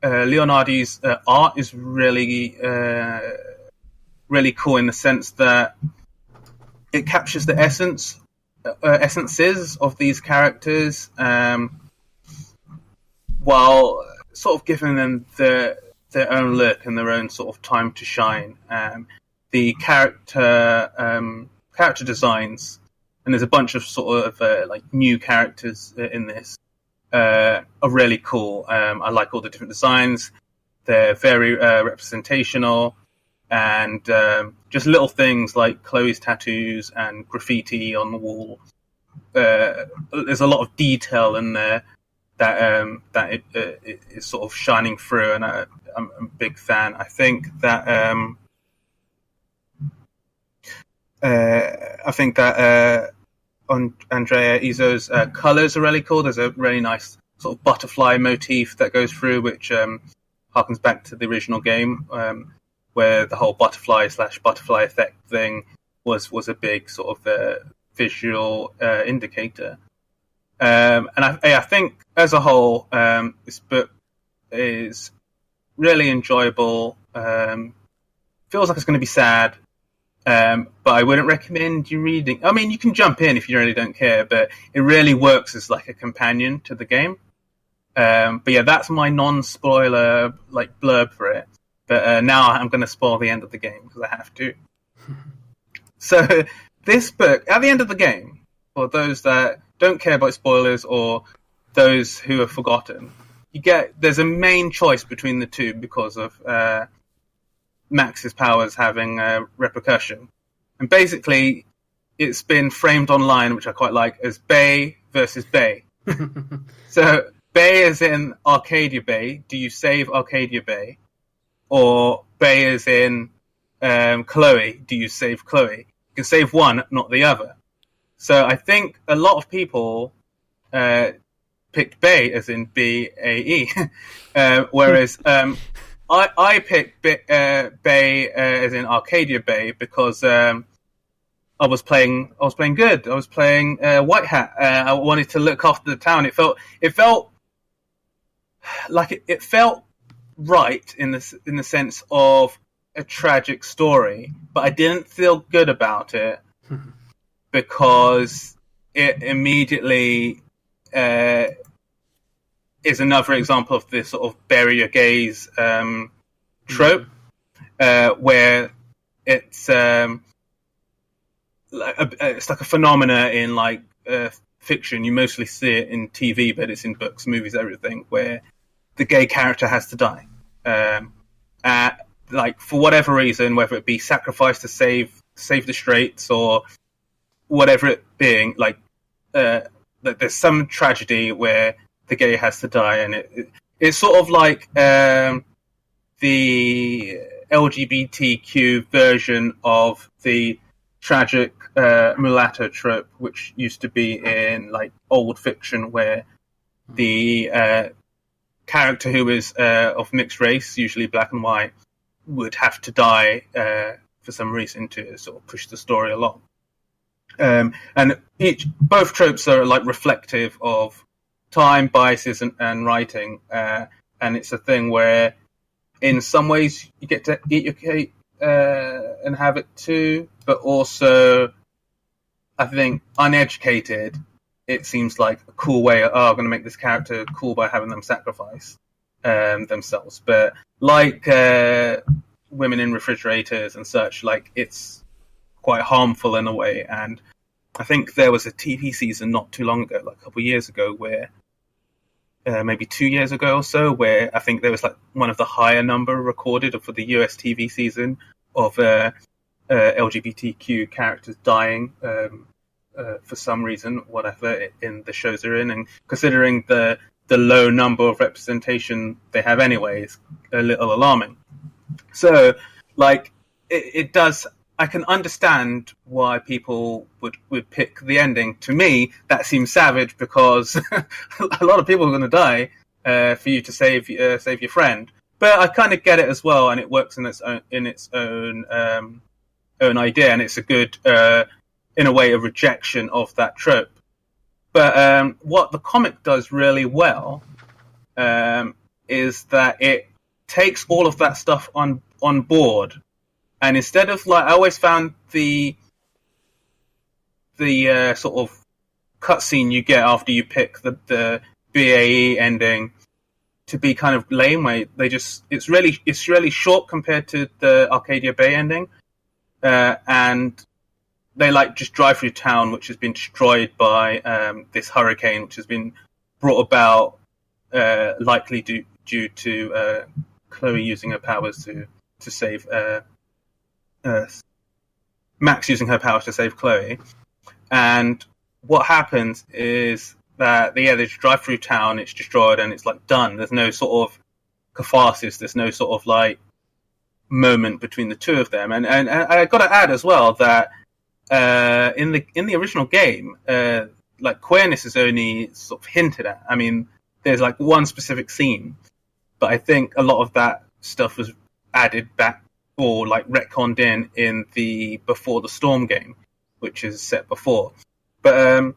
Leonardi's art is really really cool in the sense that it captures the essences of these characters, while sort of giving them their own look and their own sort of time to shine. The character designs, and there's a bunch of sort of like new characters in this, are really cool. I like all the different designs. They're very representational, and just little things like Chloe's tattoos and graffiti on the wall. There's a lot of detail in there that it is sort of shining through, and I'm a big fan. I think that Andrea Izzo's colors are really cool. There's a really nice sort of butterfly motif that goes through, which harkens back to the original game, where the whole butterfly effect thing was a big sort of visual indicator. And I think as a whole, this book is really enjoyable. Feels like it's going to be sad. But I wouldn't recommend you reading. I mean, you can jump in if you really don't care, but it really works as like a companion to the game. But yeah, that's my non-spoiler like blurb for it. But now I'm going to spoil the end of the game because I have to. So this book, at the end of the game, for those that don't care about spoilers or those who have forgotten, there's a main choice between the two because of Max's powers having repercussion, and basically it's been framed online, which I quite like, as Bay versus Bay. So Bay is in Arcadia Bay. Do you save Arcadia Bay, or Bay is in Chloe? Do you save Chloe? You can save one, not the other. So I think a lot of people picked Bay as in BAE, whereas I picked Bay as in Arcadia Bay because I was playing good. I was playing White Hat. I wanted to look after the town. It felt like it felt right in the sense of a tragic story, but I didn't feel good about it because it immediately is another example of this sort of bury your gaze trope, where it's like a phenomena in like fiction. You mostly see it in TV, but it's in books, movies, everything, where the gay character has to die. Like for whatever reason, whether it be sacrificed to save the straights or whatever it being, like there's some tragedy where the gay has to die, and it's sort of like the LGBTQ version of the tragic mulatto trope, which used to be in like old fiction, where the character who is of mixed race, usually black and white, would have to die for some reason to sort of push the story along. And both tropes are like reflective of time, biases, and writing. And it's a thing where, in some ways, you get to eat your cake and have it too, but also, I think, uneducated, it seems like a cool way of, I'm going to make this character cool by having them sacrifice themselves. But like women in refrigerators and such, like it's quite harmful in a way. And I think there was a TV season not too long ago, like a couple of years ago, where maybe 2 years ago or so, where I think there was like one of the higher number recorded for the US TV season of LGBTQ characters dying for some reason, whatever, in the shows they're in. And considering the low number of representation they have anyway, it's a little alarming. So, like, it does... I can understand why people would pick the ending. To me, that seems savage because a lot of people are going to die for you to save your friend. But I kind of get it as well, and it works in its own idea, and it's a good, in a way, a rejection of that trope. But what the comic does really well is that it takes all of that stuff on board. And instead of, like, I always found the sort of cutscene you get after you pick the BAE ending to be kind of lame. Where it's really short compared to the Arcadia Bay ending, and they like just drive through town, which has been destroyed by this hurricane, which has been brought about likely due to Chloe using her powers to save. Max using her powers to save Chloe, and what happens is that they just drive through town, it's destroyed, and it's like done. There's no sort of catharsis. There's no sort of like moment between the two of them. And I got to add as well that in the original game, like queerness is only sort of hinted at. I mean, there's like one specific scene, but I think a lot of that stuff was added back or like retconned in the Before the Storm game, which is set before. But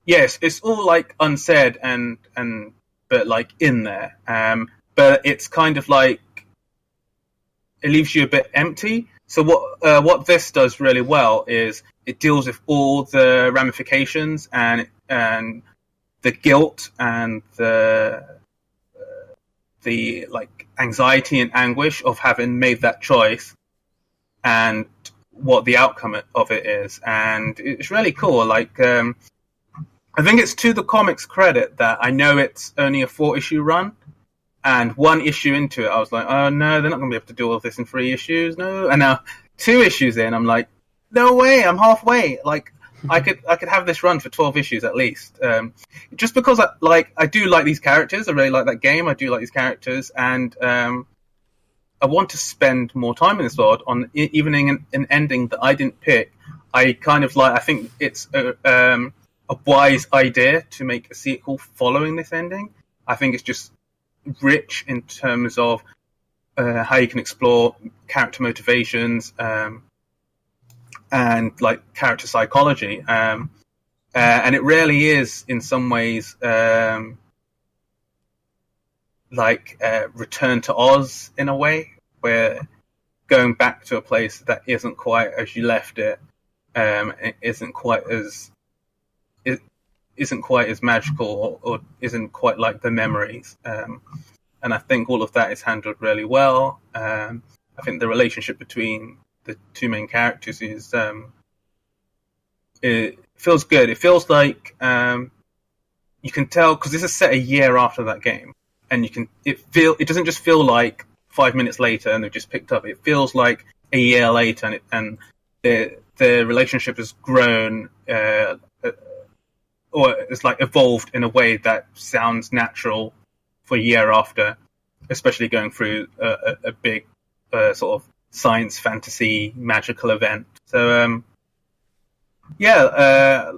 yes, it's all like unsaid and but like in there. But it's kind of like it leaves you a bit empty. So what this does really well is it deals with all the ramifications and the guilt and the like anxiety and anguish of having made that choice and what the outcome of it is. And it's really cool. Like, I think it's to the comic's credit that I know it's only a 4-issue run, And one issue into it, I was like, oh no, they're not going to be able to do all of this in 3 issues, no. And now 2 issues in, I'm like, no way, I'm halfway. Like, I could have this run for 12 issues at least. Just because I do like these characters, I really like that game. I do like these characters, and I want to spend more time in this world. On even in an ending that I didn't pick, I kind of like. I think it's a wise idea to make a sequel following this ending. I think it's just rich in terms of how you can explore character motivations. And like character psychology, and it really is in some ways like Return to Oz in a way, where going back to a place that isn't quite as you left it, it isn't quite as magical, or isn't quite like the memories, and I think all of that is handled really well. I think the relationship between the 2 main characters is it feels good. It feels like you can tell, because this is set a year after that game, and it doesn't just feel like 5 minutes later and they've just picked up. It feels like a year later, and the relationship has grown or it's like evolved in a way that sounds natural for a year after, especially going through a big sort of science fantasy magical event. So I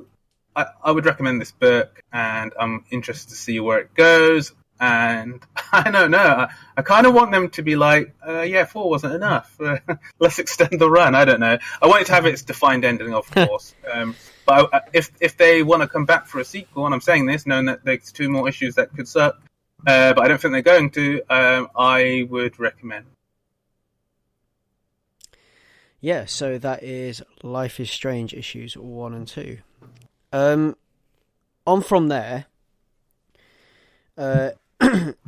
would recommend this book, and I'm interested to see where it goes. And I don't know, I kind of want them to be like, 4 wasn't enough, let's extend the run. I don't know, I want it to have its defined ending, of course. But if they want to come back for a sequel, and I'm saying this knowing that there's 2 more issues that could suck, but I don't think they're going to, I would recommend. Yeah, so that is Life is Strange issues 1 and 2. On from there,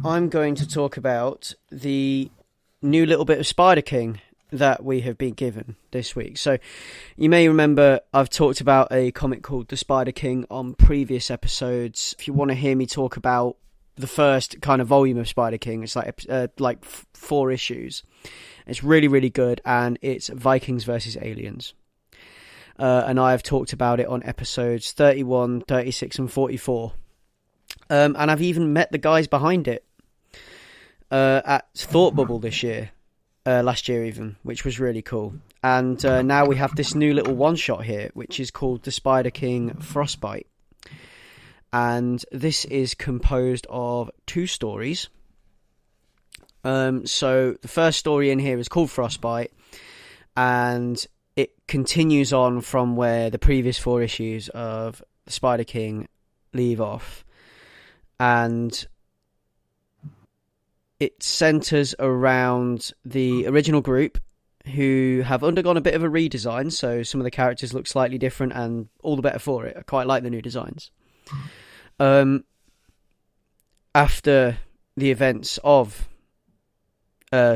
I'm going to talk about the new little bit of Spider King that we have been given this week. So you may remember I've talked about a comic called The Spider King on previous episodes. If you want to hear me talk about the first kind of volume of Spider King, it's like 4 issues. It's really, really good, and it's Vikings versus aliens. And I have talked about it on episodes 31, 36, and 44. And I've even met the guys behind it at Thought Bubble last year even, which was really cool. And now we have this new little one-shot here, which is called The Spider King Frostbite. And this is composed of 2 stories. So the first story in here is called Frostbite, and it continues on from where the previous 4 issues of The Spider King leave off. And it centres around the original group, who have undergone a bit of a redesign, so some of the characters look slightly different, and all the better for it. I quite like the new designs. After the events of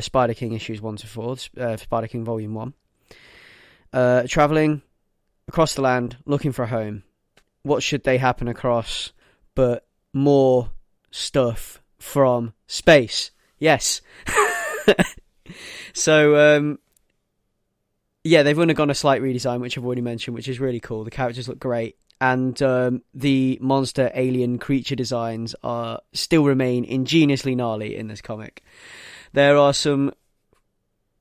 Spider King issues 1 to 4, Spider King Volume 1, travelling across the land, looking for a home. What should they happen across but more stuff from space? Yes. So, they've undergone a slight redesign, which I've already mentioned, which is really cool. The characters look great. And the monster alien creature designs still remain ingeniously gnarly in this comic. There are some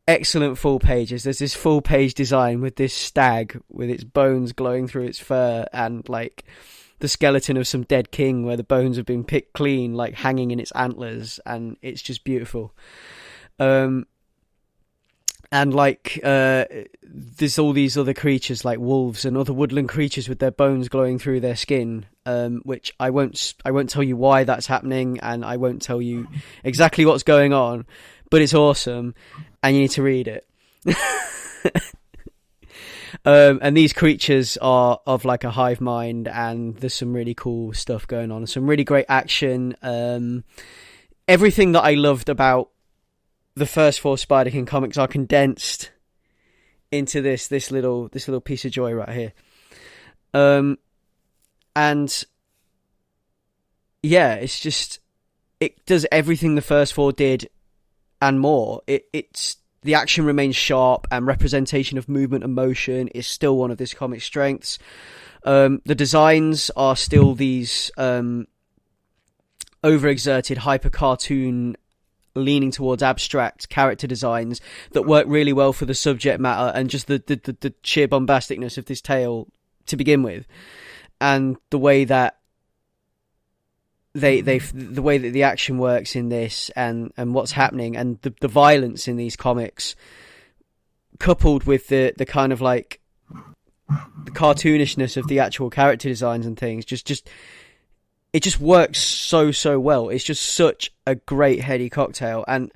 excellent full pages. There's this full page design with this stag with its bones glowing through its fur, and like the skeleton of some dead king where the bones have been picked clean, like hanging in its antlers, and it's just beautiful. And like there's all these other creatures like wolves and other woodland creatures with their bones glowing through their skin, which I won't tell you why that's happening, and I won't tell you exactly what's going on, but it's awesome and you need to read it. And these creatures are of like a hive mind, and there's some really cool stuff going on, some really great action. Everything that I loved about the first 4 Spider King comics are condensed into this little piece of joy right here. And yeah, it's just it does everything the first 4 did and more. It's the action remains sharp, and representation of movement and motion is still one of this comic's strengths. The designs are still these overexerted, hyper cartoon, leaning towards abstract character designs that work really well for the subject matter and just the sheer bombasticness of this tale to begin with, and the way that the way that the action works in this and what's happening, and the violence in these comics, coupled with the kind of like the cartoonishness of the actual character designs and things, it just works so well. It's just such a great heady cocktail, and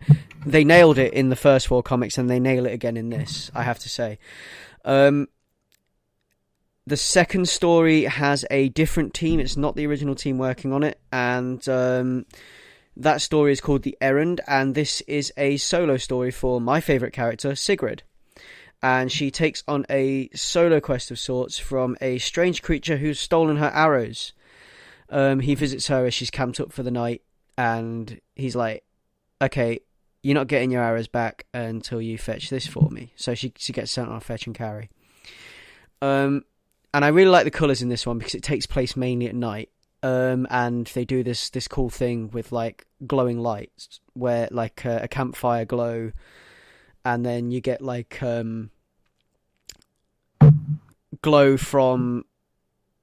they nailed it in the first 4 comics, and they nail it again in this, I have to say. The second story has a different team. It's not the original team working on it, and that story is called The Errand, and this is a solo story for my favourite character, Sigrid. And she takes on a solo quest of sorts from a strange creature who's stolen her arrows. He visits her as she's camped up for the night, and he's like, okay, you're not getting your arrows back until you fetch this for me. So she gets sent on a fetch and carry. And I really like the colours in this one because it takes place mainly at night. And they do this cool thing with like glowing lights, where like a campfire glow, and then you get like glow from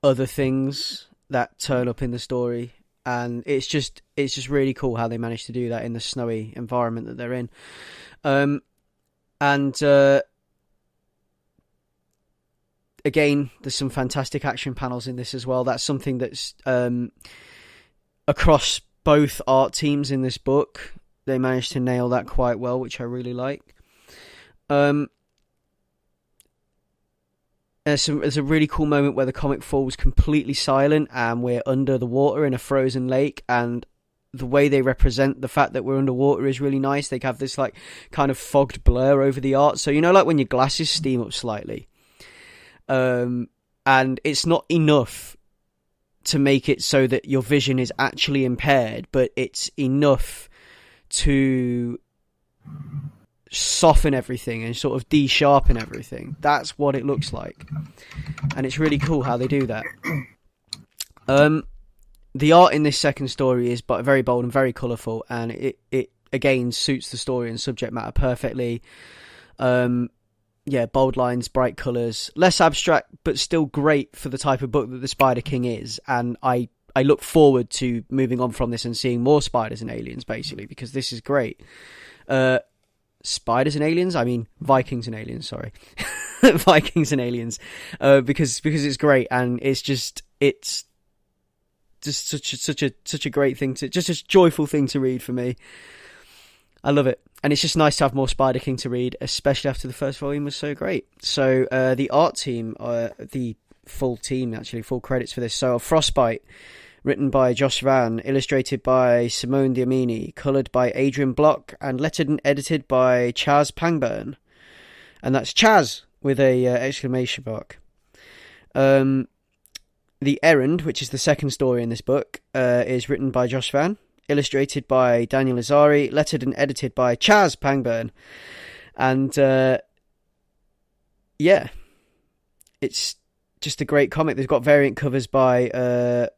other things that turn up in the story, and it's just really cool how they managed to do that in the snowy environment that they're in. Again, there's some fantastic action panels in this as well. That's something that's across both art teams in this book. They managed to nail that quite well, which I really like. There's a really cool moment where the comic falls completely silent and we're under the water in a frozen lake, and the way they represent the fact that we're underwater is really nice. They have this like kind of fogged blur over the art, so you know, like when your glasses steam up slightly. And it's not enough to make it so that your vision is actually impaired, but it's enough to soften everything and sort of de-sharpen everything. That's what it looks like, and it's really cool how they do that. The art in this second story is very bold and very colourful, and it again suits the story and subject matter perfectly. Bold lines, bright colours, less abstract, but still great for the type of book that the Spider King is. And I look forward to moving on from this and seeing more spiders and aliens, basically, because this is great. Spiders and aliens? I mean, Vikings and aliens, sorry. Vikings and aliens. Because it's great, and it's just such a great thing just a joyful thing to read for me. I love it. And it's just nice to have more Spider King to read, especially after the first volume was so great. So the art team, the full team, actually, full credits for this. So Frostbite, written by Josh Van, illustrated by Simone Diamini, coloured by Adrian Block, and lettered and edited by Chaz Pangburn. And that's Chaz with a exclamation mark. The Errand, which is the second story in this book, is written by Josh Van, illustrated by Daniel Azari, lettered and edited by Chaz Pangburn. And it's just a great comic. They've got variant covers by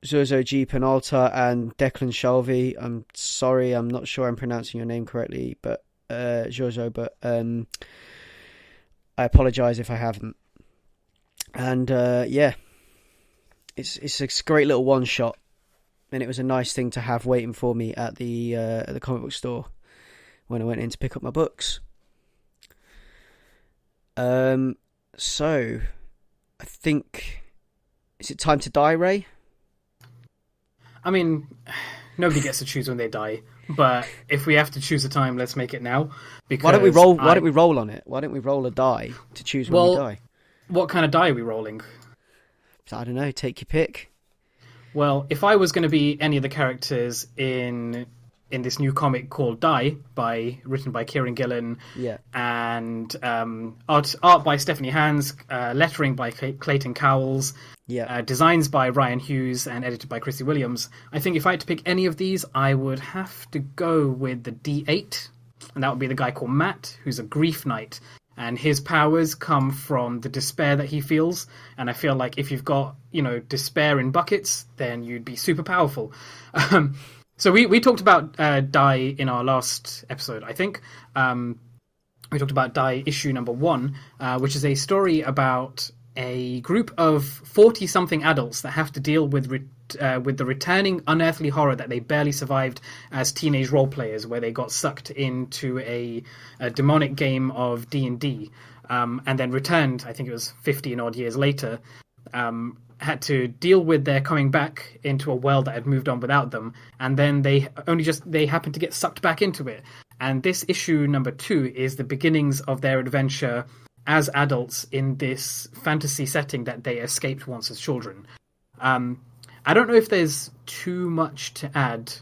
Zozo G. Penalta and Declan Shalvey. I'm sorry, I'm not sure I'm pronouncing your name correctly, but Zozo, but I apologise if I haven't. And it's a great little one shot. And it was a nice thing to have waiting for me at the comic book store when I went in to pick up my books. So I think, is it time to die, Ray? I mean, nobody gets to choose when they die, but if we have to choose a time, let's make it now. Because why don't we roll? Why don't we roll on it? Why don't we roll a die to choose when we die? What kind of die are we rolling? I don't know. Take your pick. Well, if I was going to be any of the characters in in this new comic called Die, written by Kieran Gillen, Yeah. and art by Stephanie Hans, lettering by Clayton Cowles, Yeah. designs by Ryan Hughes, and edited by Chrissy Williams. I think if I had to pick any of these, I would have to go with the D8, and that would be the guy called Matt, who's a grief knight. And his powers come from the despair that he feels. And I feel like if you've got, despair in buckets, then you'd be super powerful. So we talked about Die in our last episode, I think. We talked about Die issue number 1, which is a story about a group of 40-something adults that have to deal with the returning unearthly horror that they barely survived as teenage role players, where they got sucked into a demonic game of D&D, and then returned. I think it was 50 odd years later. Had to deal with their coming back into a world that had moved on without them, and then they happened to get sucked back into it. And this issue number 2 is the beginnings of their adventure as adults in this fantasy setting that they escaped once as children. I don't know if there's too much to add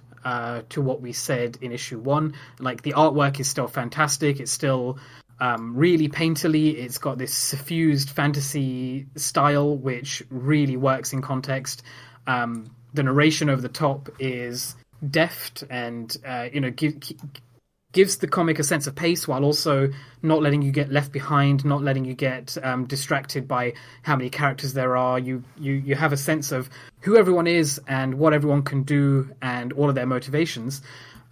to what we said in issue 1. Like, the artwork is still fantastic. It's still really painterly. It's got this suffused fantasy style, which really works in context. The narration over the top is deft and, gives the comic a sense of pace while also not letting you get left behind, not letting you get distracted by how many characters there are. You have a sense of who everyone is and what everyone can do and all of their motivations.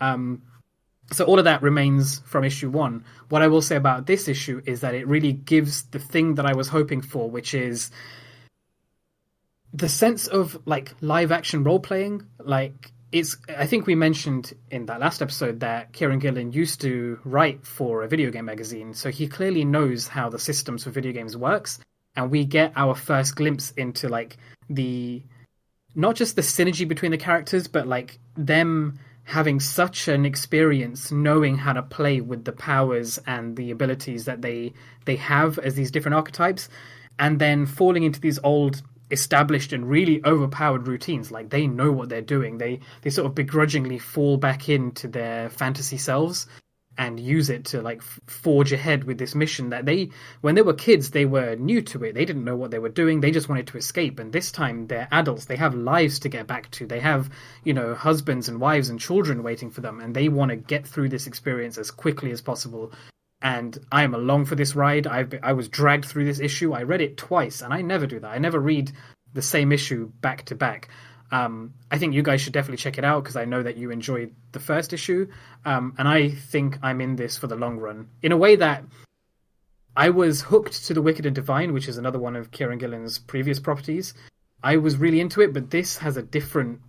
So all of that remains from issue 1. What I will say about this issue is that it really gives the thing that I was hoping for, which is the sense of like live action role playing. Like, I think we mentioned in that last episode that Kieran Gillen used to write for a video game magazine, so he clearly knows how the systems for video games works, and we get our first glimpse into like not just the synergy between the characters, but like them having such an experience knowing how to play with the powers and the abilities that they have as these different archetypes, and then falling into these old established and really overpowered routines. Like, they know what they're doing. They sort of begrudgingly fall back into their fantasy selves and use it to like forge ahead with this mission that when they were kids, they were new to it. They didn't know what they were doing. They just wanted to escape. And this time they're adults. They have lives to get back to. They have, husbands and wives and children waiting for them. And they want to get through this experience as quickly as possible. And I am along for this ride. I was dragged through this issue. I read it twice, and I never do that. I never read the same issue back to back. I think you guys should definitely check it out because I know that you enjoyed the first issue. And I think I'm in this for the long run. In a way that I was hooked to The Wicked and Divine, which is another one of Kieran Gillen's previous properties. I was really into it, but this has a different,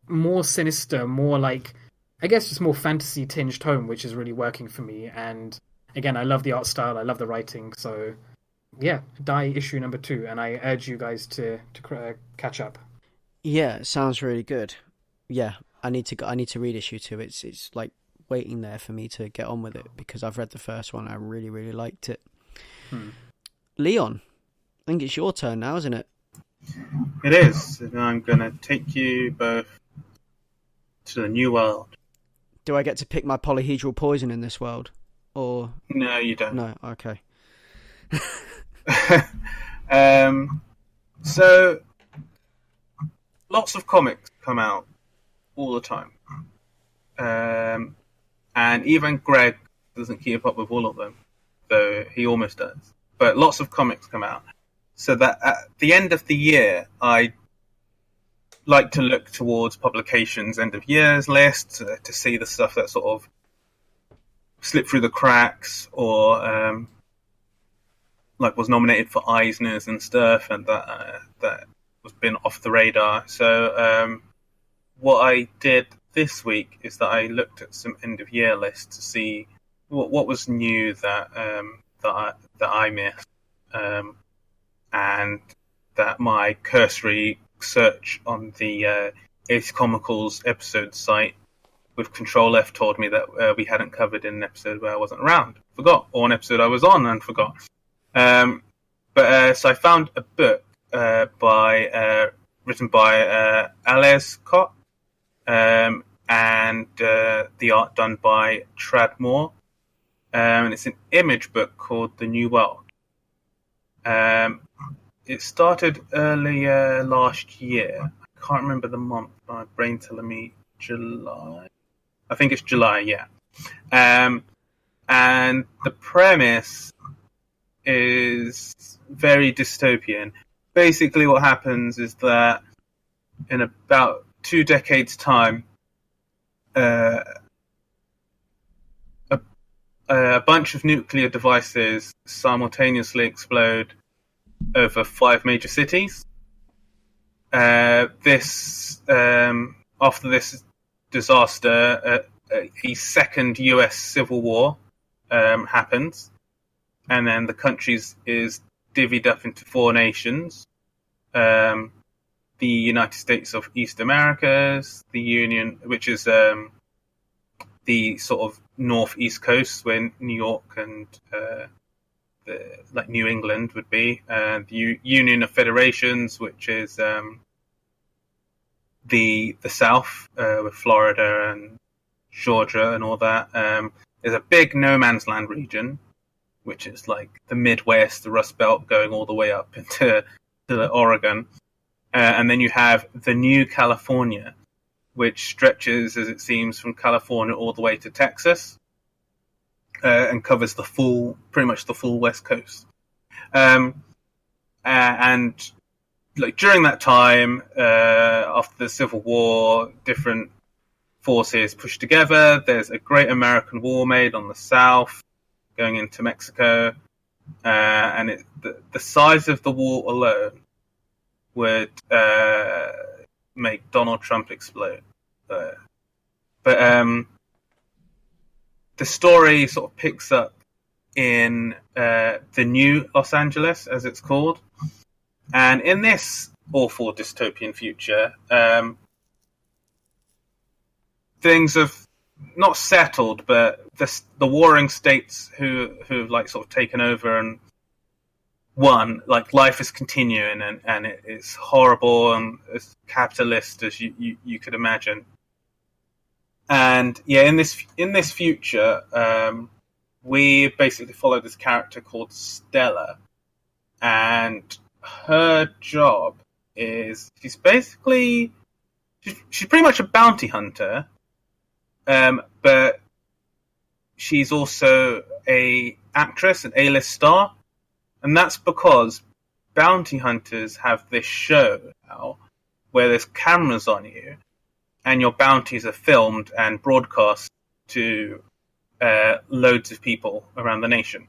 more sinister, more like, I guess just more fantasy tinged tone, which is really working for me. And again, I love the art style, I love the writing. So yeah, Die issue number 2, and I urge you guys to catch up. Yeah, sounds really good. Yeah, I need to read issue 2. It's like waiting there for me to get on with it because I've read the first one. I really, really liked it. Leon, I think it's your turn now, isn't it? It is. And I'm going to take you both to the new world. Do I get to pick my polyhedral poison in this world? Or No, you don't. No, okay. So lots of comics come out all the time. And even Greg doesn't keep up with all of them, though he almost does. But lots of comics come out. So that at the end of the year, I like to look towards publications' end of years lists to see the stuff that sort of slipped through the cracks or like was nominated for Eisners and stuff, and that was been off the radar. So what I did this week is that I looked at some end of year lists to see what was new that I missed, and that my cursory search on the Ace Comicals episode site with Control F told me that we hadn't covered in an episode where I wasn't around. Forgot. Or an episode I was on and forgot. So I found a book written by Ace and the art done by Tradmore. And it's an image book called The New World. It started earlier last year. I can't remember the month. My brain telling me July. I think it's July, yeah. And the premise is very dystopian. Basically what happens is that in about 2 decades' time, a bunch of nuclear devices simultaneously explode over 5 major cities. After this disaster, a second US Civil War happens, and then the country is divvied up into 4 nations. The United States of East Americas, the Union, which is the sort of northeast coast where New York and New England would be, the Union of Federations, which is the South with Florida and Georgia and all that. There's a big no man's land region, which is like the Midwest, the Rust Belt, going all the way up into Oregon. And then you have the New California, which stretches, as it seems, from California all the way to Texas, and covers pretty much the full West Coast. And like during that time, after the Civil War, different forces pushed together. There's a great American wall made on the South, going into Mexico, and the size of the wall alone would make Donald Trump explode. But the story sort of picks up in the new Los Angeles, as it's called. And in this awful dystopian future, things have not settled, but the warring states who've like sort of taken over and won, like life is continuing, and it's horrible and as capitalist as you could imagine. And yeah, in this future, we basically follow this character called Stella, and her job is she's pretty much a bounty hunter, but she's also a actress, an A-list star, and that's because bounty hunters have this show now where there's cameras on you, and your bounties are filmed and broadcast to loads of people around the nation.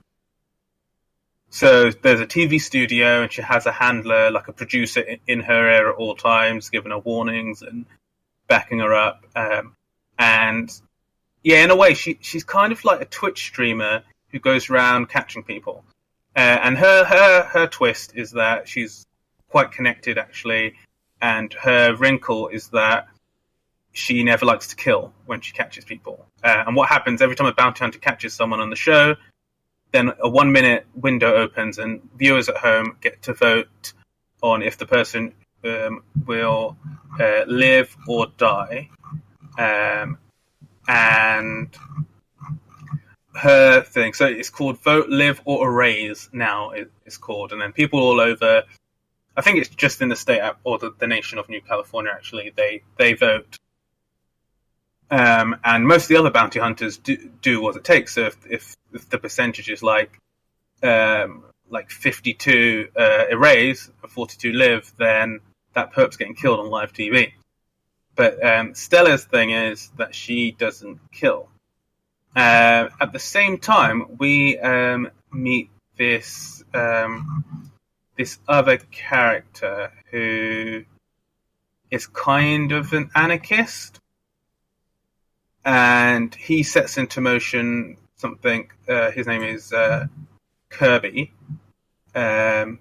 So there's a TV studio, and she has a handler, like a producer, in her ear at all times, giving her warnings and backing her up. And yeah, in a way, she's kind of like a Twitch streamer who goes around catching people. And her twist is that she's quite connected, actually, and her wrinkle is that she never likes to kill when she catches people. And what happens every time a bounty hunter catches someone on the show, then a 1-minute window opens and viewers at home get to vote on if the person will live or die. And her thing, so it's called Vote, Live or Erase now, it's called. And then people all over, I think it's just in the state or the nation of New California, actually, they vote. And most of the other bounty hunters do what it takes. So if the percentage is like 52 erase, 42 live, then that perp's getting killed on live TV. But Stella's thing is that she doesn't kill. At the same time, we meet this other character who is kind of an anarchist. And he sets into motion something, his name is Kirby, and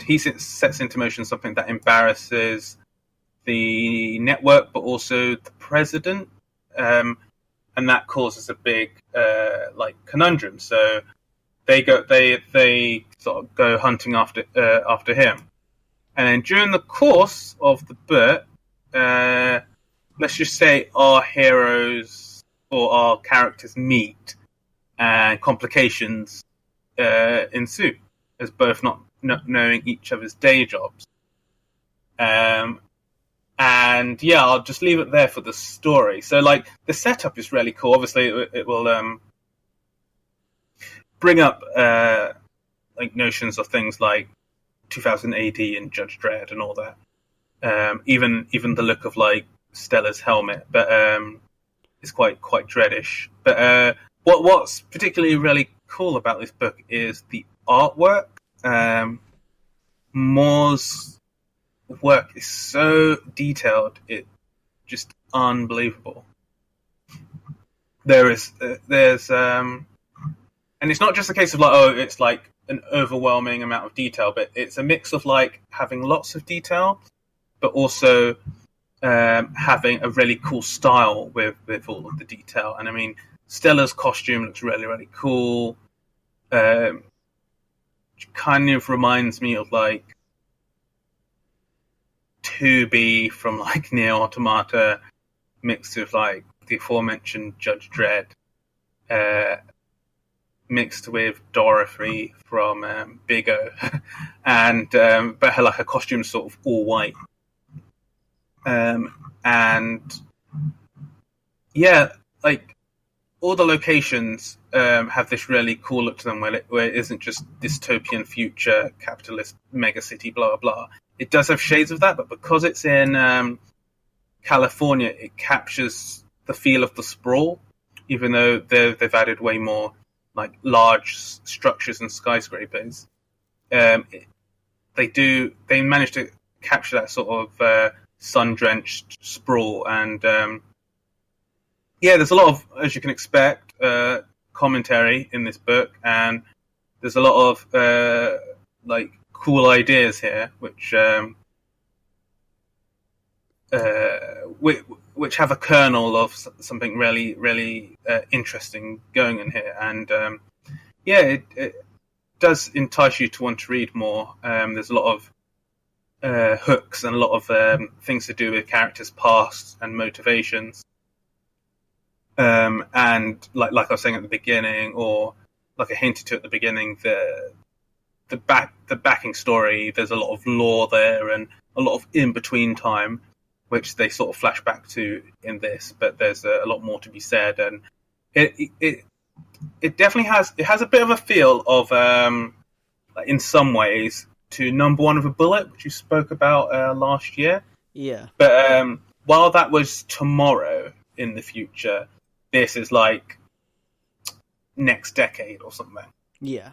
he sets into motion something that embarrasses the network, but also the president, and that causes a big conundrum. So they sort of go hunting after him, and then during the course of the book, let's just say our heroes or our characters meet and complications ensue as both not knowing each other's day jobs. And yeah, I'll just leave it there for the story. So, like, the setup is really cool. Obviously, it will bring up like notions of things like 2000 AD and Judge Dredd and all that. Even the look of like Stella's helmet, but it's quite Dreddish. But what's particularly really cool about this book is the artwork. Moore's work is so detailed, it's just unbelievable. There's and it's not just a case of like, it's like an overwhelming amount of detail, but it's a mix of like having lots of detail, but also having a really cool style with all of the detail. And I mean, Stella's costume looks really cool. Kind of reminds me of like 2B from like Nier Automata, mixed with like the aforementioned Judge Dredd, mixed with Dorothy from Big O, and but her costume's sort of all white, and yeah, like all the locations have this really cool look to them, where it isn't just dystopian future capitalist mega city blah blah. It does have shades of that, but because it's in California, it captures the feel of the sprawl, even though they've added way more like large structures and skyscrapers. They manage to capture that sort of sun-drenched sprawl, and yeah, there's a lot of, as you can expect, commentary in this book, and there's a lot of like cool ideas here, which have a kernel of something really interesting going in here, and yeah, it does entice you to want to read more. There's a lot of hooks and a lot of things to do with characters' past and motivations, and like I was saying at the beginning, or like I hinted to at the beginning, the backing story. There's a lot of lore there and a lot of in between time, which they sort of flash back to in this, but there's a lot more to be said, and it definitely has a bit of a feel of in some ways to Number One of a Bullet, which you spoke about last year. Yeah. But while that was tomorrow in the future, this is like next decade or something. Yeah.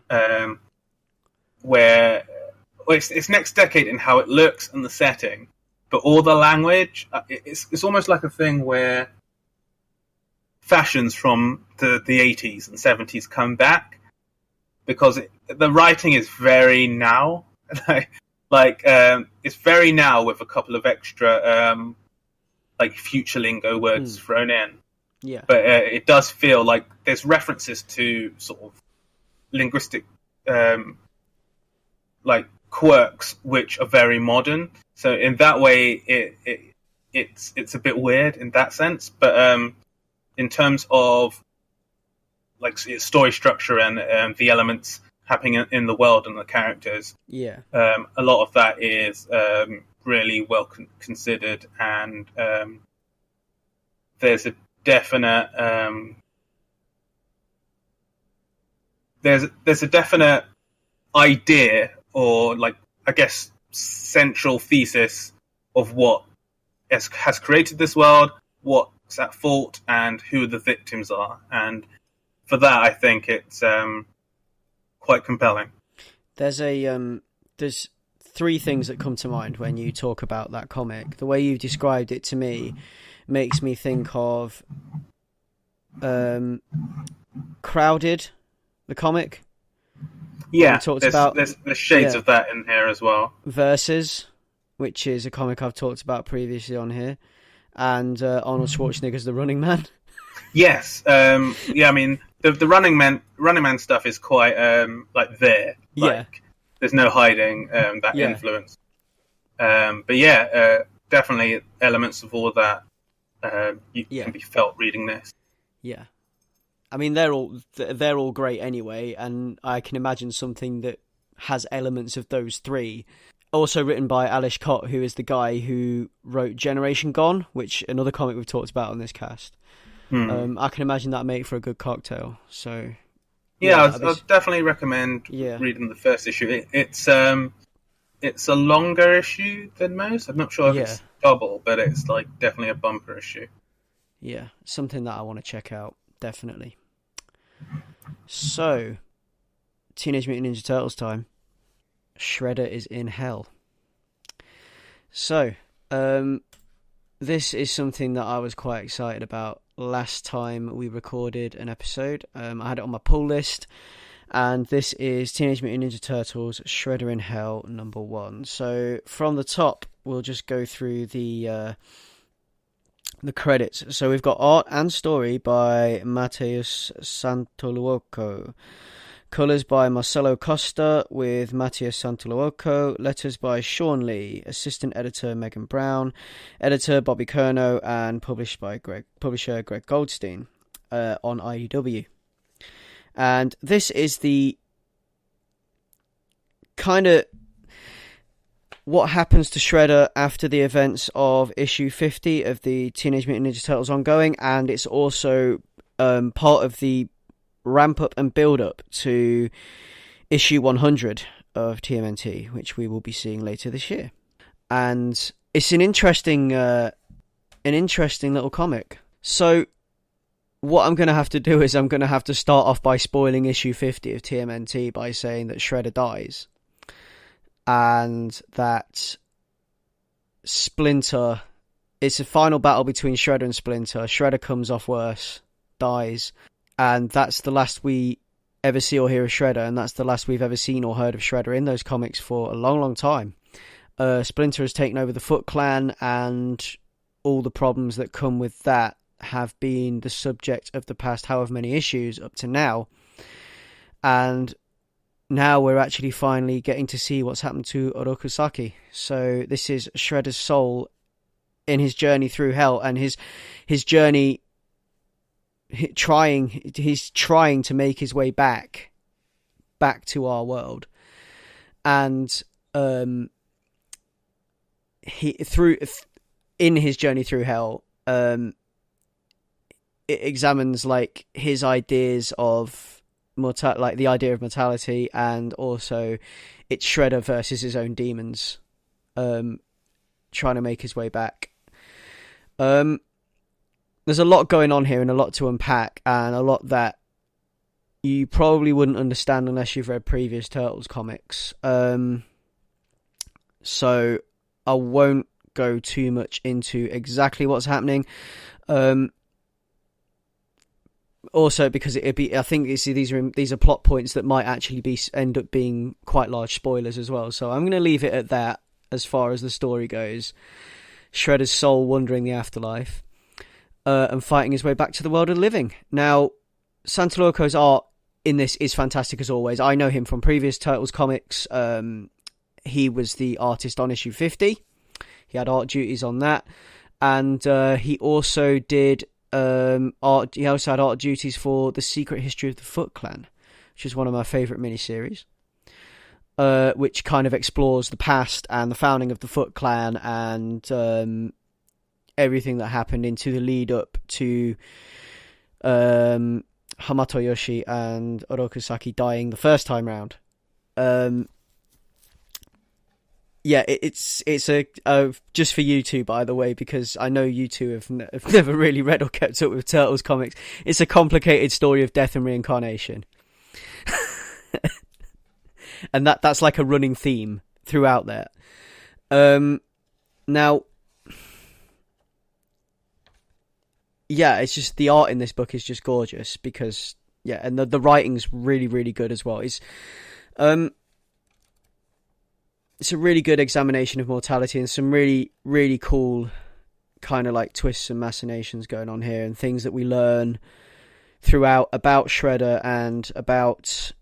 Where it's next decade in how it looks and the setting, but all the language, it's almost like a thing where fashions from the 80s and 70s come back, because the writing is very now. like it's very now with a couple of extra like future lingo words thrown in. Yeah. But it does feel like there's references to sort of linguistic like quirks which are very modern. So in that way, it's a bit weird in that sense. But in terms of like its story structure and the elements happening in the world and the characters, yeah, a lot of that is really well considered, and there's a definite there's a definite idea, or like I guess central thesis of what has created this world, what's at fault, and who the victims are. And for that, I think it's quite compelling. There's three things that come to mind when you talk about that comic. The way you've described it to me makes me think of Crowded, the comic. Yeah, there's shades of that in here as well. Versus, which is a comic I've talked about previously on here, and Arnold Schwarzenegger's The Running Man. Yes, yeah. I mean, the Running Man stuff is quite like there. Like, there's no hiding that influence. But yeah, definitely elements of all that can be felt reading this. Yeah. I mean, they're all great anyway, and I can imagine something that has elements of those three. Also written by Alish Kott, who is the guy who wrote Generation Gone, which another comic we've talked about on this cast. I can imagine that make for a good cocktail. So yeah, I'd definitely recommend reading the first issue. It's a longer issue than most. I'm not sure if it's double, but it's like definitely a bumper issue. Yeah, something that I want to check out, definitely. So, Teenage Mutant Ninja Turtles time. Shredder is in hell. So, this is something that I was quite excited about last time we recorded an episode. I had it on my pull list, and this is Teenage Mutant Ninja Turtles Shredder in Hell #1. So, from the top, we'll just go through the credits. So we've got art and story by Matheus Santoluoco, colours by Marcelo Costa with Matheus Santoluoco, letters by Sean Lee, assistant editor Megan Brown, editor Bobby Curnow, and publisher Greg Goldstein on IDW. And this is the kind of what happens to Shredder after the events of issue 50 of the Teenage Mutant Ninja Turtles ongoing, and it's also part of the ramp up and build up to issue 100 of TMNT, which we will be seeing later this year. And it's an interesting little comic. So what I'm going to have to do is I'm going to have to start off by spoiling issue 50 of TMNT by saying that Shredder dies. And that Splinter, it's a final battle between Shredder and Splinter. Shredder comes off worse, dies, and that's the last we ever see or hear of Shredder, and that's the last we've ever seen or heard of Shredder in those comics for a long, long time. Splinter has taken over the Foot Clan, and all the problems that come with that have been the subject of the past however many issues up to now. And now we're actually finally getting to see what's happened to Oroku Saki. So this is Shredder's soul in his journey through hell, and his journey he's trying to make his way back to our world. And in his journey through hell, it examines like his ideas of like the idea of mortality, and also it's Shredder versus his own demons, trying to make his way back. There's a lot going on here and a lot to unpack, and a lot that you probably wouldn't understand unless you've read previous Turtles comics. So I won't go too much into exactly what's happening. Also, because I think these are plot points that might actually end up being quite large spoilers as well. So I'm going to leave it at that as far as the story goes. Shredder's soul wandering the afterlife, and fighting his way back to the world of the living. Now, Santoluoco's art in this is fantastic as always. I know him from previous Turtles comics. He was the artist on issue 50. He had art duties on that, and he also did. He also had art duties for The Secret History of the Foot Clan, which is one of my favourite miniseries, which kind of explores the past and the founding of the Foot Clan, and everything that happened into the lead up to Hamato Yoshi and Oroku Saki dying the first time round. Yeah, it's a just for you two, by the way, because I know you two have never really read or kept up with Turtles comics. It's a complicated story of death and reincarnation, and that's like a running theme throughout there. Now, yeah, it's just the art in this book is just gorgeous because and the writing's really, really good as well. It's a really good examination of mortality and some really, really cool kind of like twists and machinations going on here, and things that we learn throughout about Shredder and about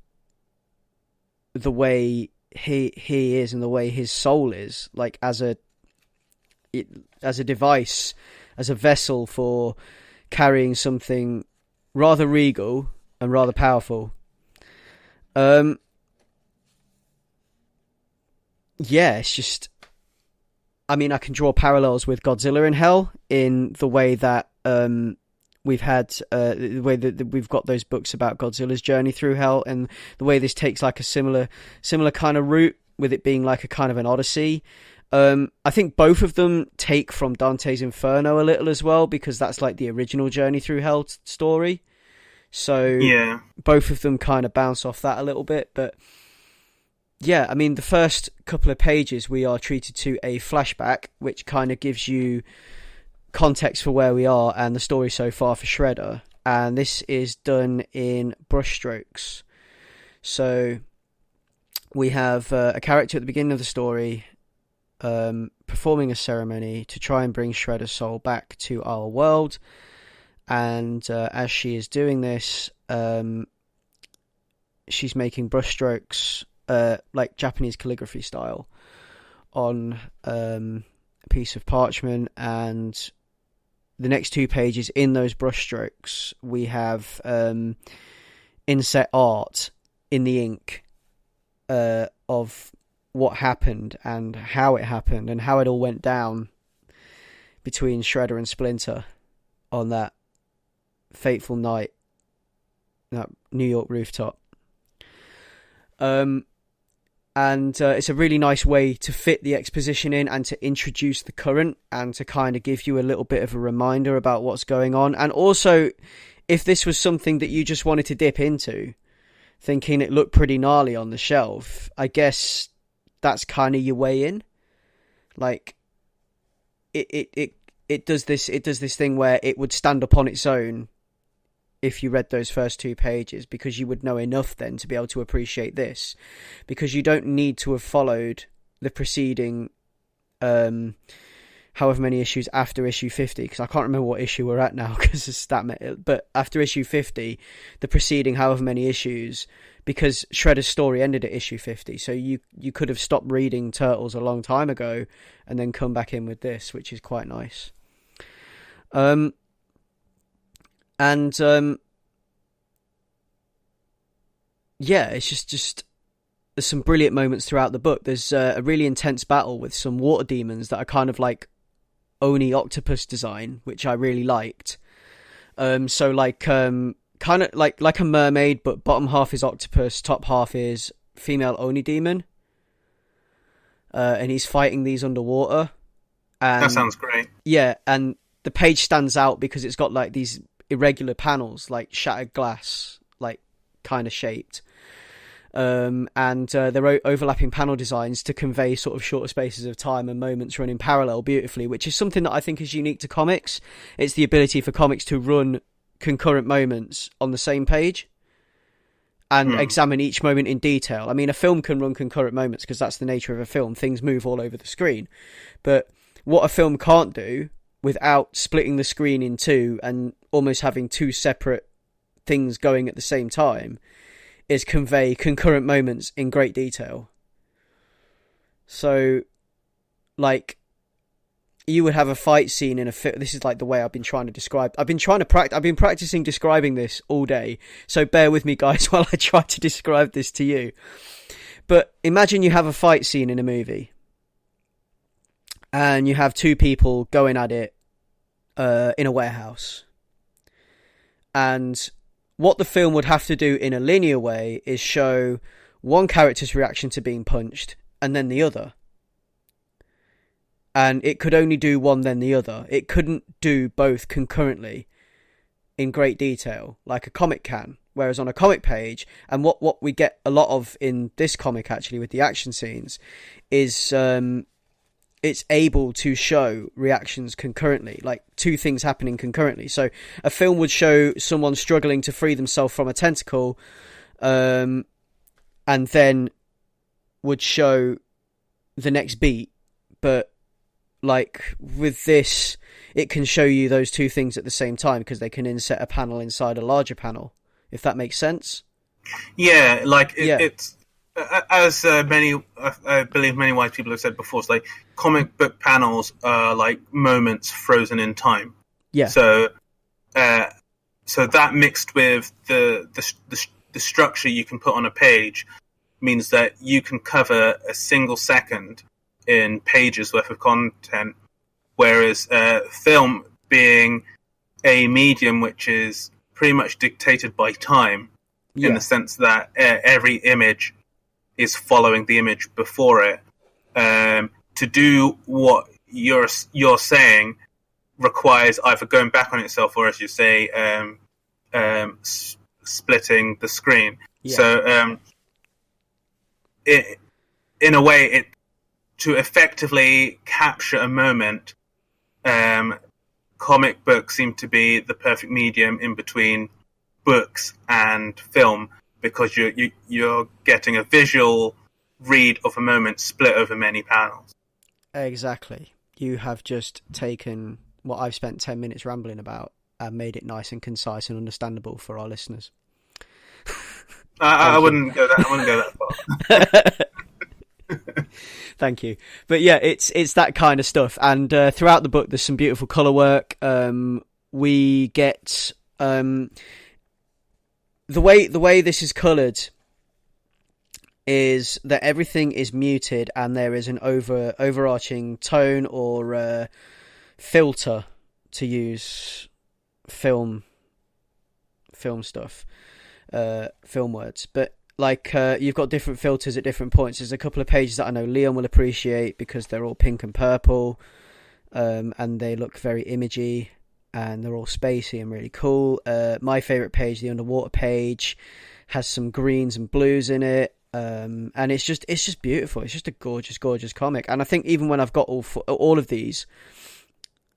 the way he is and the way his soul is, like as a as a device, as a vessel for carrying something rather regal and rather powerful. It's just, I mean, I can draw parallels with Godzilla in Hell in the way that we've had the way that we've got those books about Godzilla's journey through hell, and the way this takes like a similar kind of route, with it being like a kind of an odyssey. I think both of them take from Dante's Inferno a little as well, because that's like the original Journey Through Hell story. So both of them kind of bounce off that a little bit. But yeah, I mean, the first couple of pages we are treated to a flashback, which kind of gives you context for where we are and the story so far for Shredder. And this is done in brushstrokes. So we have a character at the beginning of the story performing a ceremony to try and bring Shredder's soul back to our world. And as she is doing this, she's making brushstrokes, like Japanese calligraphy style, on a piece of parchment. And the next 2 pages, in those brushstrokes, we have inset art in the ink of what happened and how it happened and how it all went down between Shredder and Splinter on that fateful night, that New York rooftop. And it's a really nice way to fit the exposition in and to introduce the current and to kind of give you a little bit of a reminder about what's going on. And also, if this was something that you just wanted to dip into, thinking it looked pretty gnarly on the shelf, I guess that's kind of your way in. Like, it does this thing where it would stand up on its own if you read those first 2 pages, because you would know enough then to be able to appreciate this, because you don't need to have followed the preceding however many issues after issue 50, because I can't remember what issue we're at now because it's but after issue 50, the preceding however many issues, because Shredder's story ended at issue 50, so you could have stopped reading Turtles a long time ago and then come back in with this, which is quite nice. It's just there's some brilliant moments throughout the book. There's a really intense battle with some water demons that are kind of like Oni octopus design, which I really liked. So like kind of like a mermaid, but bottom half is octopus, top half is female Oni demon. And he's fighting these underwater. And that sounds great. Yeah, and the page stands out because it's got like these irregular panels, like shattered glass, like kind of shaped. And they're overlapping panel designs to convey sort of shorter spaces of time and moments running parallel beautifully, which is something that I think is unique to comics. It's the ability for comics to run concurrent moments on the same page and examine each moment in detail. I mean, a film can run concurrent moments because that's the nature of a film. Things move all over the screen. But what a film can't do, without splitting the screen in two and almost having 2 separate things going at the same time, is convey concurrent moments in great detail. So, like, you would have a fight scene in a film. This is like the way I've been trying to describe. I've been practicing describing this all day. So bear with me, guys, while I try to describe this to you. But imagine you have a fight scene in a movie, and you have 2 people going at it in a warehouse. And what the film would have to do in a linear way is show one character's reaction to being punched and then the other. And it could only do one then the other. It couldn't do both concurrently in great detail like a comic can. Whereas on a comic page, and what we get a lot of in this comic actually with the action scenes, is it's able to show reactions concurrently, like 2 things happening concurrently. So a film would show someone struggling to free themselves from a tentacle, and then would show the next beat. But like with this, it can show you those 2 things at the same time because they can inset a panel inside a larger panel, if that makes sense. Yeah, like it's as I believe many wise people have said before, it's like comic book panels are like moments frozen in time. Yeah. So that mixed with the structure you can put on a page means that you can cover a single second in pages worth of content, whereas film being a medium which is pretty much dictated by time, in the sense that every image is following the image before it. To do what you're saying requires either going back on itself or, as you say, splitting the screen. Yeah. So, in a way, to effectively capture a moment, comic books seem to be the perfect medium in between books and film, because you're getting a visual read of a moment split over many panels. Exactly. You have just taken what I've spent 10 minutes rambling about and made it nice and concise and understandable for our listeners. I wouldn't go that far. Thank you. But yeah, it's that kind of stuff. And throughout the book, there's some beautiful colour work. We get the way this is coloured is that everything is muted and there is an overarching tone or filter, to use film stuff, film words. But like you've got different filters at different points. There's a couple of pages that I know Leon will appreciate because they're all pink and purple, and they look very imagey and they're all spacey and really cool. My favourite page, the underwater page, has some greens and blues in it. And it's just beautiful. It's just a gorgeous comic. And I think even when I've got all of these,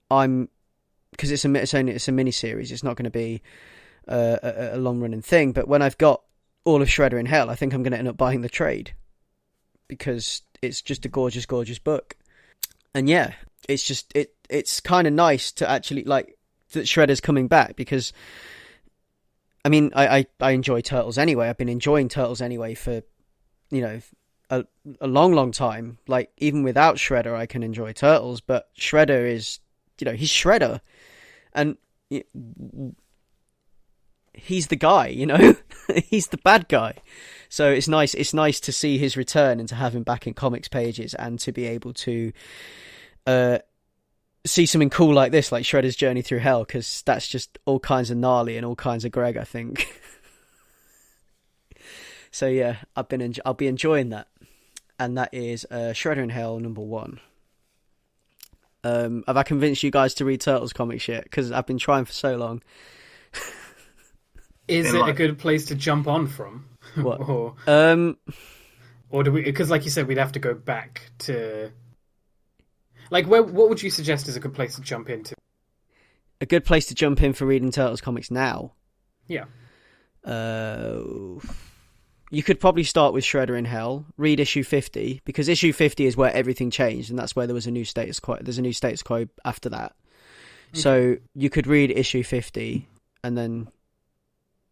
because it's a mini series, it's not going to be a long running thing. But when I've got all of Shredder in Hell, I think I'm going to end up buying the trade because it's just a gorgeous book. And yeah, it's just it's kind of nice to actually like that Shredder's coming back, because I mean I enjoy Turtles anyway. I've been enjoying Turtles anyway for a long time. Like even without Shredder I can enjoy Turtles, but Shredder is he's Shredder and he's the guy, he's the bad guy. So it's nice to see his return and to have him back in comics pages and to be able to see something cool like this, like Shredder's Journey Through Hell, because that's just all kinds of gnarly and all kinds of Greg, I think. So yeah, I'll be enjoying that, and that is Shredder in Hell #1. Have I convinced you guys to read Turtles comics yet? Because I've been trying for so long. Is it a good place to jump on from? What? Or do we? Because, like you said, we'd have to go back to. Like, what would you suggest is a good place to jump into? A good place to jump in for reading Turtles comics now? Yeah. You could probably start with Shredder in Hell, read issue 50, because issue 50 is where everything changed, and that's where there was a new status quo. There's a new status quo after that. Okay. So you could read issue 50, and then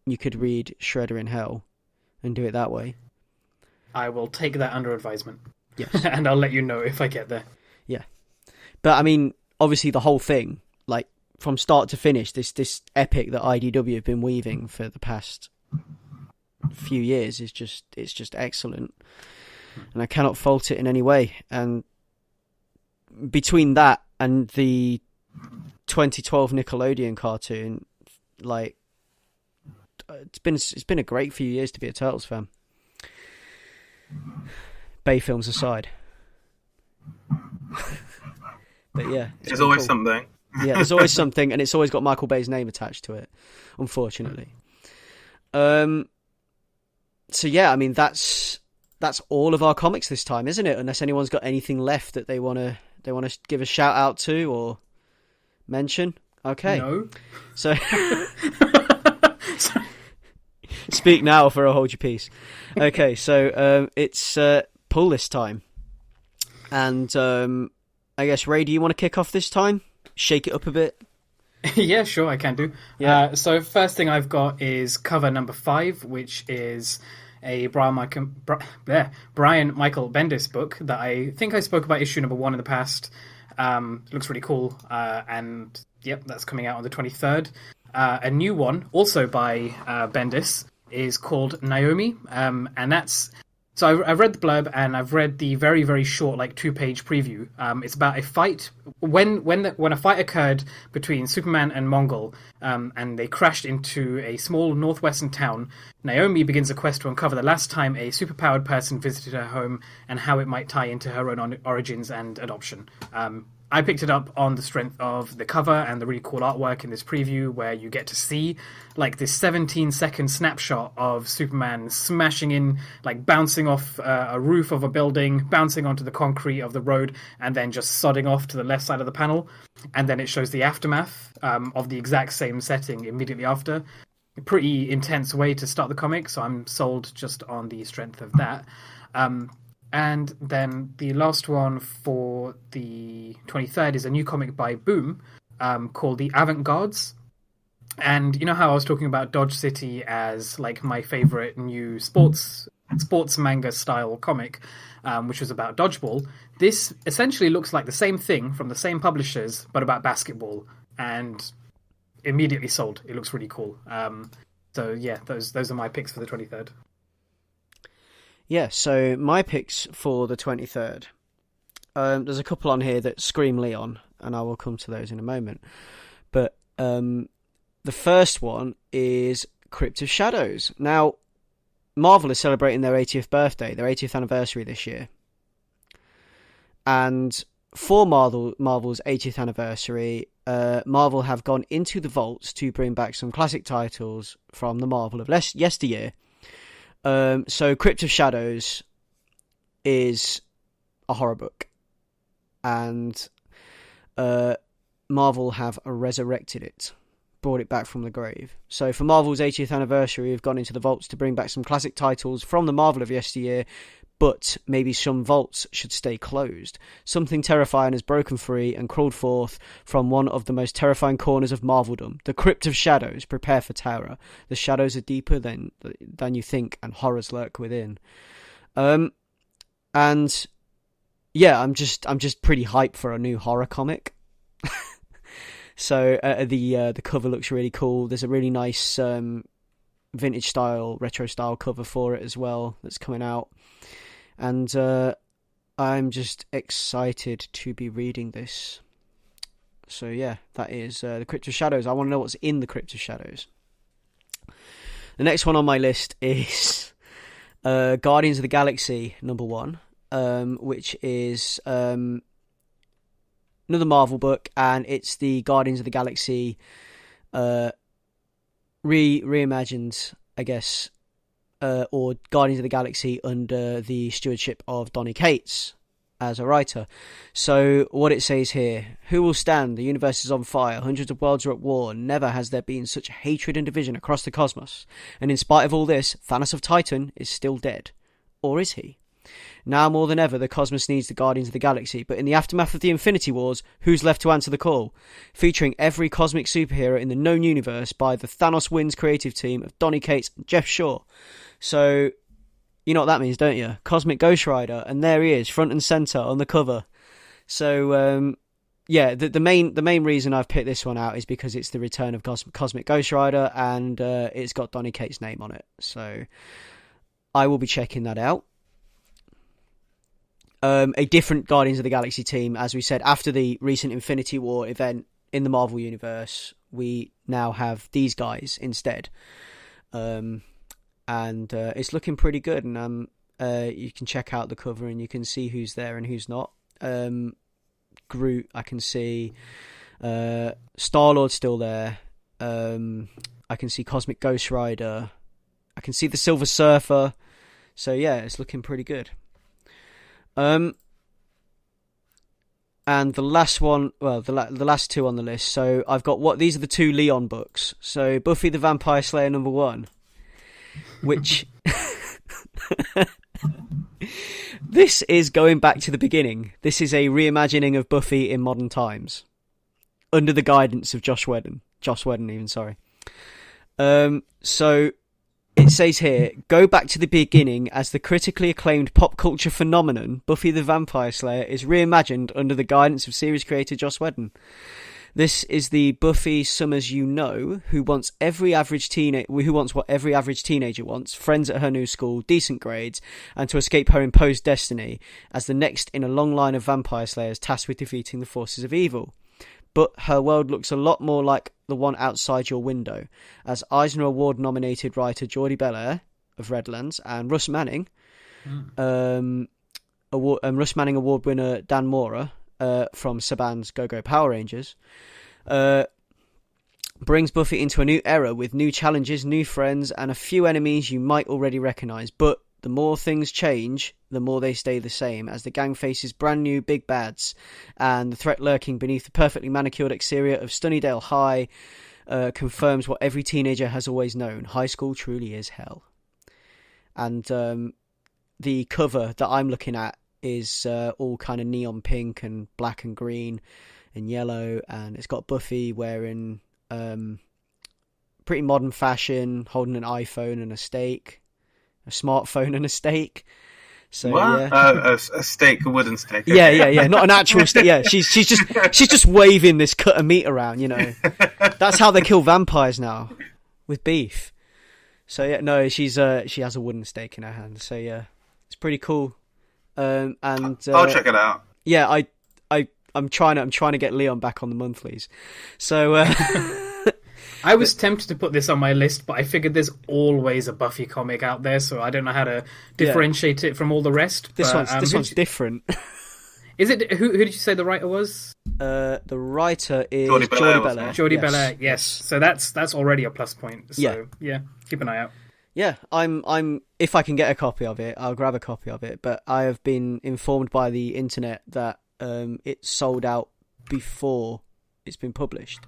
you could read Shredder in Hell, and do it that way. I will take that under advisement. Yes. And I'll let you know if I get there. Yeah. But, I mean, obviously the whole thing, like, from start to finish, this epic that IDW have been weaving for the past few years it's just excellent, and I cannot fault it in any way. And between that and the 2012 Nickelodeon cartoon, like it's been a great few years to be a Turtles fan, Bay films aside. But yeah, there's always something. Yeah, there's always something, and it's always got Michael Bay's name attached to it, unfortunately. So yeah, I mean that's all of our comics this time, isn't it? Unless anyone's got anything left that they want to give a shout out to or mention. Okay. No. So speak now for a hold your peace. Okay, so it's pull list time, and I guess Ray, do you want to kick off this time? Shake it up a bit. Yeah, sure, I can do. Yeah. So first thing I've got is cover number 5, which is a Brian Michael Bendis book that I think I spoke about issue number 1 in the past. It looks really cool, and yep, that's coming out on the 23rd. A new one, also by Bendis, is called Naomi, and that's... So I've read the blurb, and I've read the very, very short, 2-page preview. It's about a fight when a fight occurred between Superman and Mongol, and they crashed into a small northwestern town. Naomi begins a quest to uncover the last time a superpowered person visited her home and how it might tie into her own origins and adoption. I picked it up on the strength of the cover and the really cool artwork in this preview, where you get to see this 17-second snapshot of Superman smashing in, bouncing off a roof of a building, bouncing onto the concrete of the road, and then just sodding off to the left side of the panel. And then it shows the aftermath of the exact same setting immediately after. A pretty intense way to start the comic, so I'm sold just on the strength of that. And then the last one for the 23rd is a new comic by Boom called The Avant-Gardes. And you know how I was talking about Dodge City as my favorite new sports manga style comic, which was about dodgeball. This essentially looks like the same thing from the same publishers, but about basketball, and immediately sold. It looks really cool. So yeah, those are my picks for the 23rd. Yeah, so my picks for the 23rd. There's a couple on here that scream Leon, and I will come to those in a moment. But the first one is Crypt of Shadows. Now, Marvel is celebrating their 80th birthday, their 80th anniversary this year. And for Marvel's 80th anniversary, Marvel have gone into the vaults to bring back some classic titles from the Marvel of yesteryear. So Crypt of Shadows is a horror book, and Marvel have resurrected it, brought it back from the grave. So for Marvel's 80th anniversary, we've gone into the vaults to bring back some classic titles from the Marvel of yesteryear, but maybe some vaults should stay closed. Something terrifying has broken free and crawled forth from one of the most terrifying corners of Marveldom. The Crypt of Shadows. Prepare for terror. The shadows are deeper than you think, and horrors lurk within. And yeah, I'm just pretty hyped for a new horror comic. So the cover looks really cool. There's a really nice vintage style, retro style cover for it as well that's coming out. And I'm just excited to be reading this. So yeah, that is the Crypt of Shadows. I want to know what's in the Crypt of Shadows. The next one on my list is Guardians of the Galaxy #1, which is another Marvel book, and it's the Guardians of the Galaxy reimagined, I guess, or Guardians of the Galaxy under the stewardship of Donny Cates as a writer. So what it says here: who will stand? The universe is on fire. Hundreds of worlds are at war. Never has there been such hatred and division across the cosmos. And in spite of all this, Thanos of Titan is still dead. Or is he? Now more than ever, the cosmos needs the Guardians of the Galaxy, but in the aftermath of the Infinity Wars, who's left to answer the call? Featuring every cosmic superhero in the known universe by the Thanos Wins creative team of Donny Cates and Jeff Shaw. So, you know what that means, don't you? Cosmic Ghost Rider, and there he is, front and centre on the cover. So, yeah, the main reason I've picked this one out is because it's the return of Cosmic Ghost Rider, and it's got Donny Cates' name on it. So, I will be checking that out. A different Guardians of the Galaxy team, as we said, after the recent Infinity War event in the Marvel Universe, we now have these guys instead. And it's looking pretty good, and you can check out the cover and you can see who's there and who's not. Groot, I can see. Star-Lord's still there. I can see Cosmic Ghost Rider. I can see the Silver Surfer. So yeah, it's looking pretty good. And the last one, well, the last two on the list. So I've got these are the two Leon books. So Buffy the Vampire Slayer #1, which this is going back to the beginning. This is a reimagining of Buffy in modern times, under the guidance of Joss Whedon. So it it says here, go back to the beginning as the critically acclaimed pop culture phenomenon Buffy the Vampire Slayer is reimagined under the guidance of series creator Joss Whedon. This is the Buffy Summers you know, who wants what every average teenager wants: friends at her new school, decent grades, and to escape her imposed destiny as the next in a long line of vampire slayers tasked with defeating the forces of evil. But her world looks a lot more like the one outside your window, as Eisner Award-nominated writer Jordi Belair of Redlands and Russ Manning Award winner Dan Mora from Saban's Go-Go Power Rangers, brings Buffy into a new era with new challenges, new friends, and a few enemies you might already recognise. But the more things change, the more they stay the same, as the gang faces brand new big bads, and the threat lurking beneath the perfectly manicured exterior of Sunnydale High confirms what every teenager has always known: high school truly is hell. And the cover that I'm looking at is all kind of neon pink and black and green and yellow, and it's got Buffy wearing pretty modern fashion, holding an iPhone and a steak, a smartphone and a steak. So what? yeah, A steak, a wooden steak. yeah, not an actual steak. Yeah, she's just waving this cut of meat around. You know, that's how they kill vampires now, with beef. So yeah, no, she has a wooden steak in her hand. So yeah, it's pretty cool. And I'll check it out. Yeah, I'm trying to get Leon back on the monthlies. So I was tempted to put this on my list, but I figured there's always a Buffy comic out there, so I don't know how to differentiate it from all the rest. This one's different. Is it? Who did you say the writer was? The writer is Jordi Belair. Jordi Belair, yes. So that's already a plus point. So yeah, keep an eye out. Yeah, I'm. If I can get a copy of it, I'll grab a copy of it. But I have been informed by the internet that it's sold out before it's been published.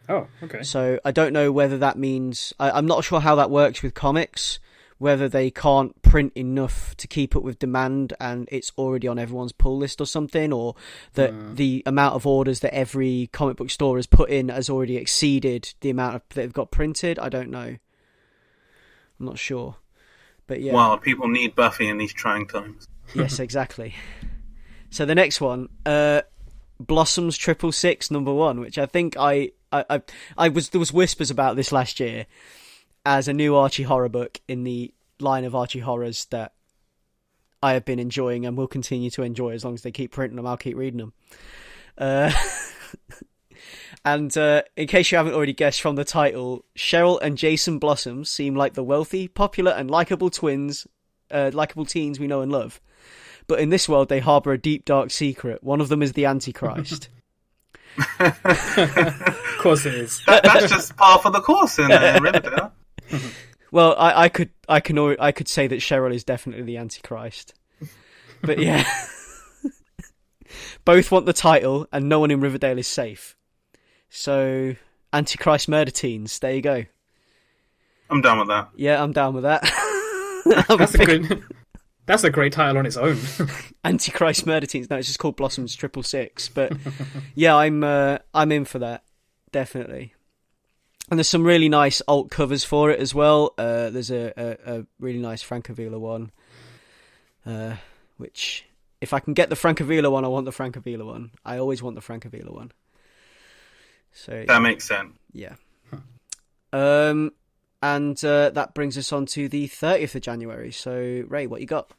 Oh, okay. So I don't know whether that means... I'm not sure how that works with comics, whether they can't print enough to keep up with demand and it's already on everyone's pull list or something, or that the amount of orders that every comic book store has put in has already exceeded the amount that they've got printed. I don't know. I'm not sure. But yeah. Wow, people need Buffy in these trying times. Yes, exactly. So the next one, Blossoms 666 #1, which I think there was whispers about this last year as a new Archie horror book in the line of Archie horrors that I have been enjoying and will continue to enjoy as long as they keep printing them. I'll keep reading them. And in case you haven't already guessed from the title, Cheryl and Jason Blossoms seem like the wealthy, popular, and likable teens we know and love. But in this world, they harbour a deep, dark secret. One of them is the Antichrist. Of course it is. That's just par for the course in Riverdale. Well, I could say that Cheryl is definitely the Antichrist. But yeah. Both want the title, and no one in Riverdale is safe. So, Antichrist murder teens, there you go. I'm down with that. Yeah, I'm down with that. That's a great title on its own. Antichrist murder teens. No, it's just called Blossoms 666. But yeah, I'm in for that, definitely. And there's some really nice alt covers for it as well. There's a really nice Francavilla one, which if I can get the Francavilla one, I want the Francavilla one. I always want the Francavilla one. So that makes sense. Yeah. And that brings us on to the 30th of January. So, Ray, what you got?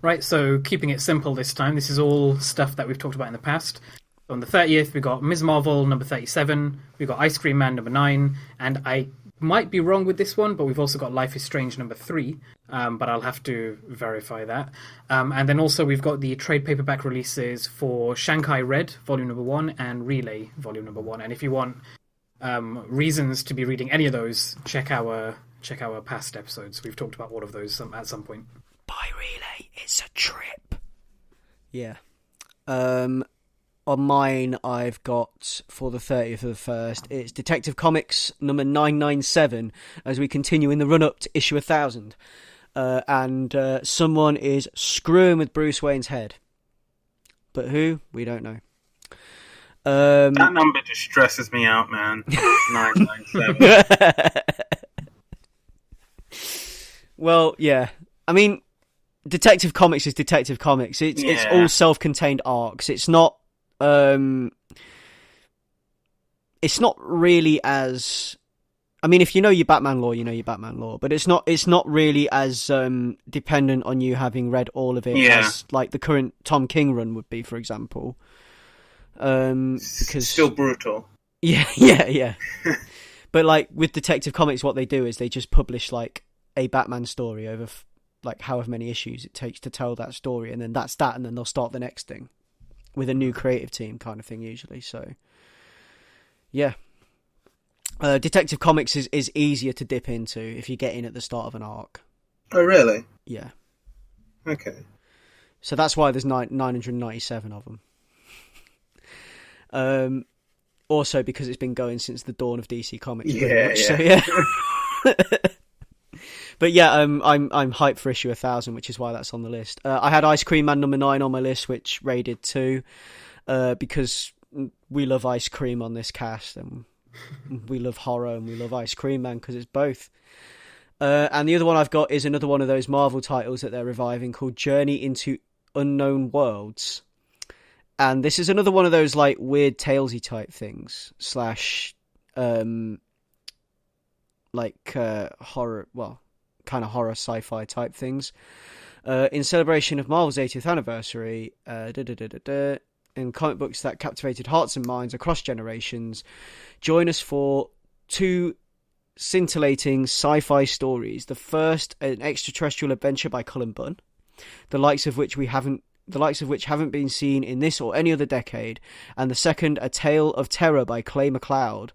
Right, so keeping it simple this time. This is all stuff that we've talked about in the past. On the 30th, we got Ms. Marvel, number 37. We got Ice Cream Man, number 9. And I might be wrong with this one, but we've also got Life is Strange, number 3. But I'll have to verify that. And then also we've got the trade paperback releases for Shanghai Red, volume number 1, and Relay, volume number 1. And if you want reasons to be reading any of those, check our past episodes. We've talked about all of those at some point. Buy Relay, it's a trip. Yeah. On mine, I've got, for the 30th of the 1st, it's Detective Comics number 997, as we continue in the run-up to issue 1000. And someone is screwing with Bruce Wayne's head. But who? We don't know. That number just stresses me out, man. 997. Well, yeah. I mean, Detective Comics is Detective Comics. It's all self-contained arcs. It's not really as... I mean, if you know your Batman lore, you know your Batman lore, but it's not really as dependent on you having read all of it as like the current Tom King run would be, for example. Because still brutal. Yeah. But like with Detective Comics, what they do is they just publish like a Batman story over like however many issues it takes to tell that story, and then that's that, and then they'll start the next thing with a new creative team kind of thing usually. So yeah. Detective Comics is easier to dip into if you get in at the start of an arc. Oh, really? Yeah. Okay. So that's why there's 997 of them. Also because it's been going since the dawn of DC Comics. Yeah. So yeah. But yeah, I'm hyped for issue 1000, which is why that's on the list. I had Ice Cream Man number 9 on my list, which raided 2, because we love ice cream on this cast, and we love horror, and we love Ice Cream Man because it's both. And the other one I've got is another one of those Marvel titles that they're reviving called Journey into Unknown Worlds. And this is another one of those like weird Talesy type things / horror, well, kind of horror sci-fi type things. In celebration of Marvel's 80th anniversary, in comic books that captivated hearts and minds across generations, join us for 2 scintillating sci-fi stories. The first, an extraterrestrial adventure by Cullen Bunn, the likes of which haven't been seen in this or any other decade, and the second, a tale of terror by Clay McLeod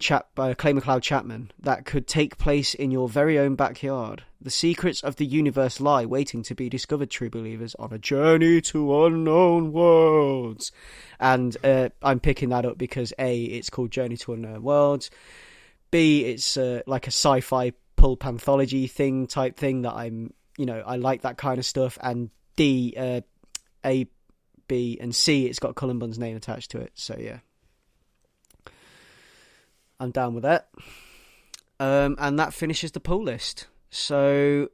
Chapman, that could take place in your very own backyard. The secrets of the universe lie waiting to be discovered, true believers, on a journey to unknown worlds. And I'm picking that up because A, it's called Journey to Unknown Worlds. B, it's like a sci-fi pulp anthology type thing that I like that kind of stuff. And D, A, B, and C, it's got Cullen Bunn's name attached to it. So yeah. I'm down with that. And that finishes the pull list. So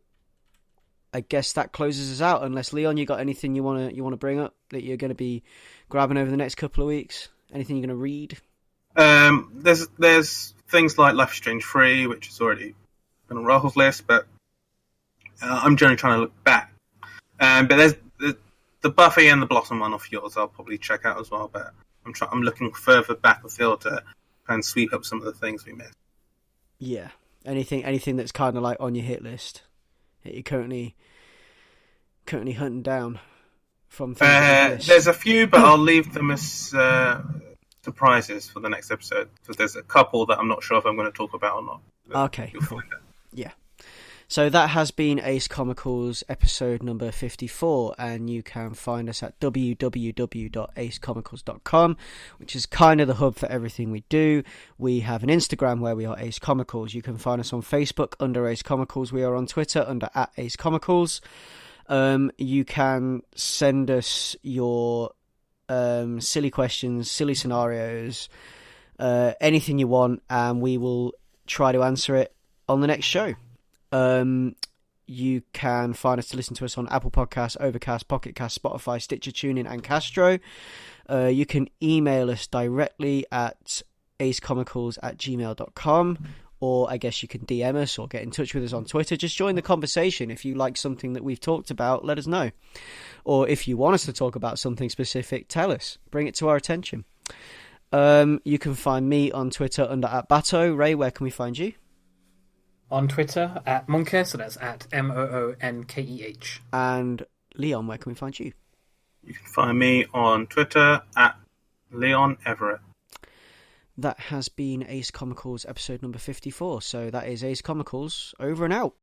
I guess that closes us out. Unless Leon, you got anything you want to bring up that you're going to be grabbing over the next couple of weeks? Anything you're going to read? There's things like Life is Strange 3, which is already on Rahul's list, but I'm generally trying to look back. But there's the Buffy and the Blossom one off yours. I'll probably check out as well. But I'm looking further back afield to and sweep up some of the things we missed. Yeah. Anything that's kind of like on your hit list that you're currently hunting down from things there's a few, but I'll leave them as surprises for the next episode, because there's a couple that I'm not sure if I'm going to talk about or not. Okay. Cool. Yeah. So that has been Ace Comicals episode number 54, and you can find us at www.acecomicals.com, which is kind of the hub for everything we do. We have an Instagram where we are Ace Comicals. You can find us on Facebook under Ace Comicals. We are on Twitter under @AceComicals. You can send us your silly questions, silly scenarios, anything you want, and we will try to answer it on the next show. You can find us to listen to us on Apple Podcasts, Overcast, Pocket Cast, Spotify, Stitcher, TuneIn, and Castro. You can email us directly at acecomicals@gmail.com, or I guess you can DM us or get in touch with us on Twitter. Just join the conversation. If you like something that we've talked about, let us know. Or if you want us to talk about something specific, tell us. Bring it to our attention. You can find me on Twitter under @Bato. Ray, where can we find you? On Twitter @Monkeh, so that's @MOONKEH. And Leon, where can we find you? You can find me on Twitter @Leon Everett. That has been Ace Comicals episode number 54. So that is Ace Comicals over and out.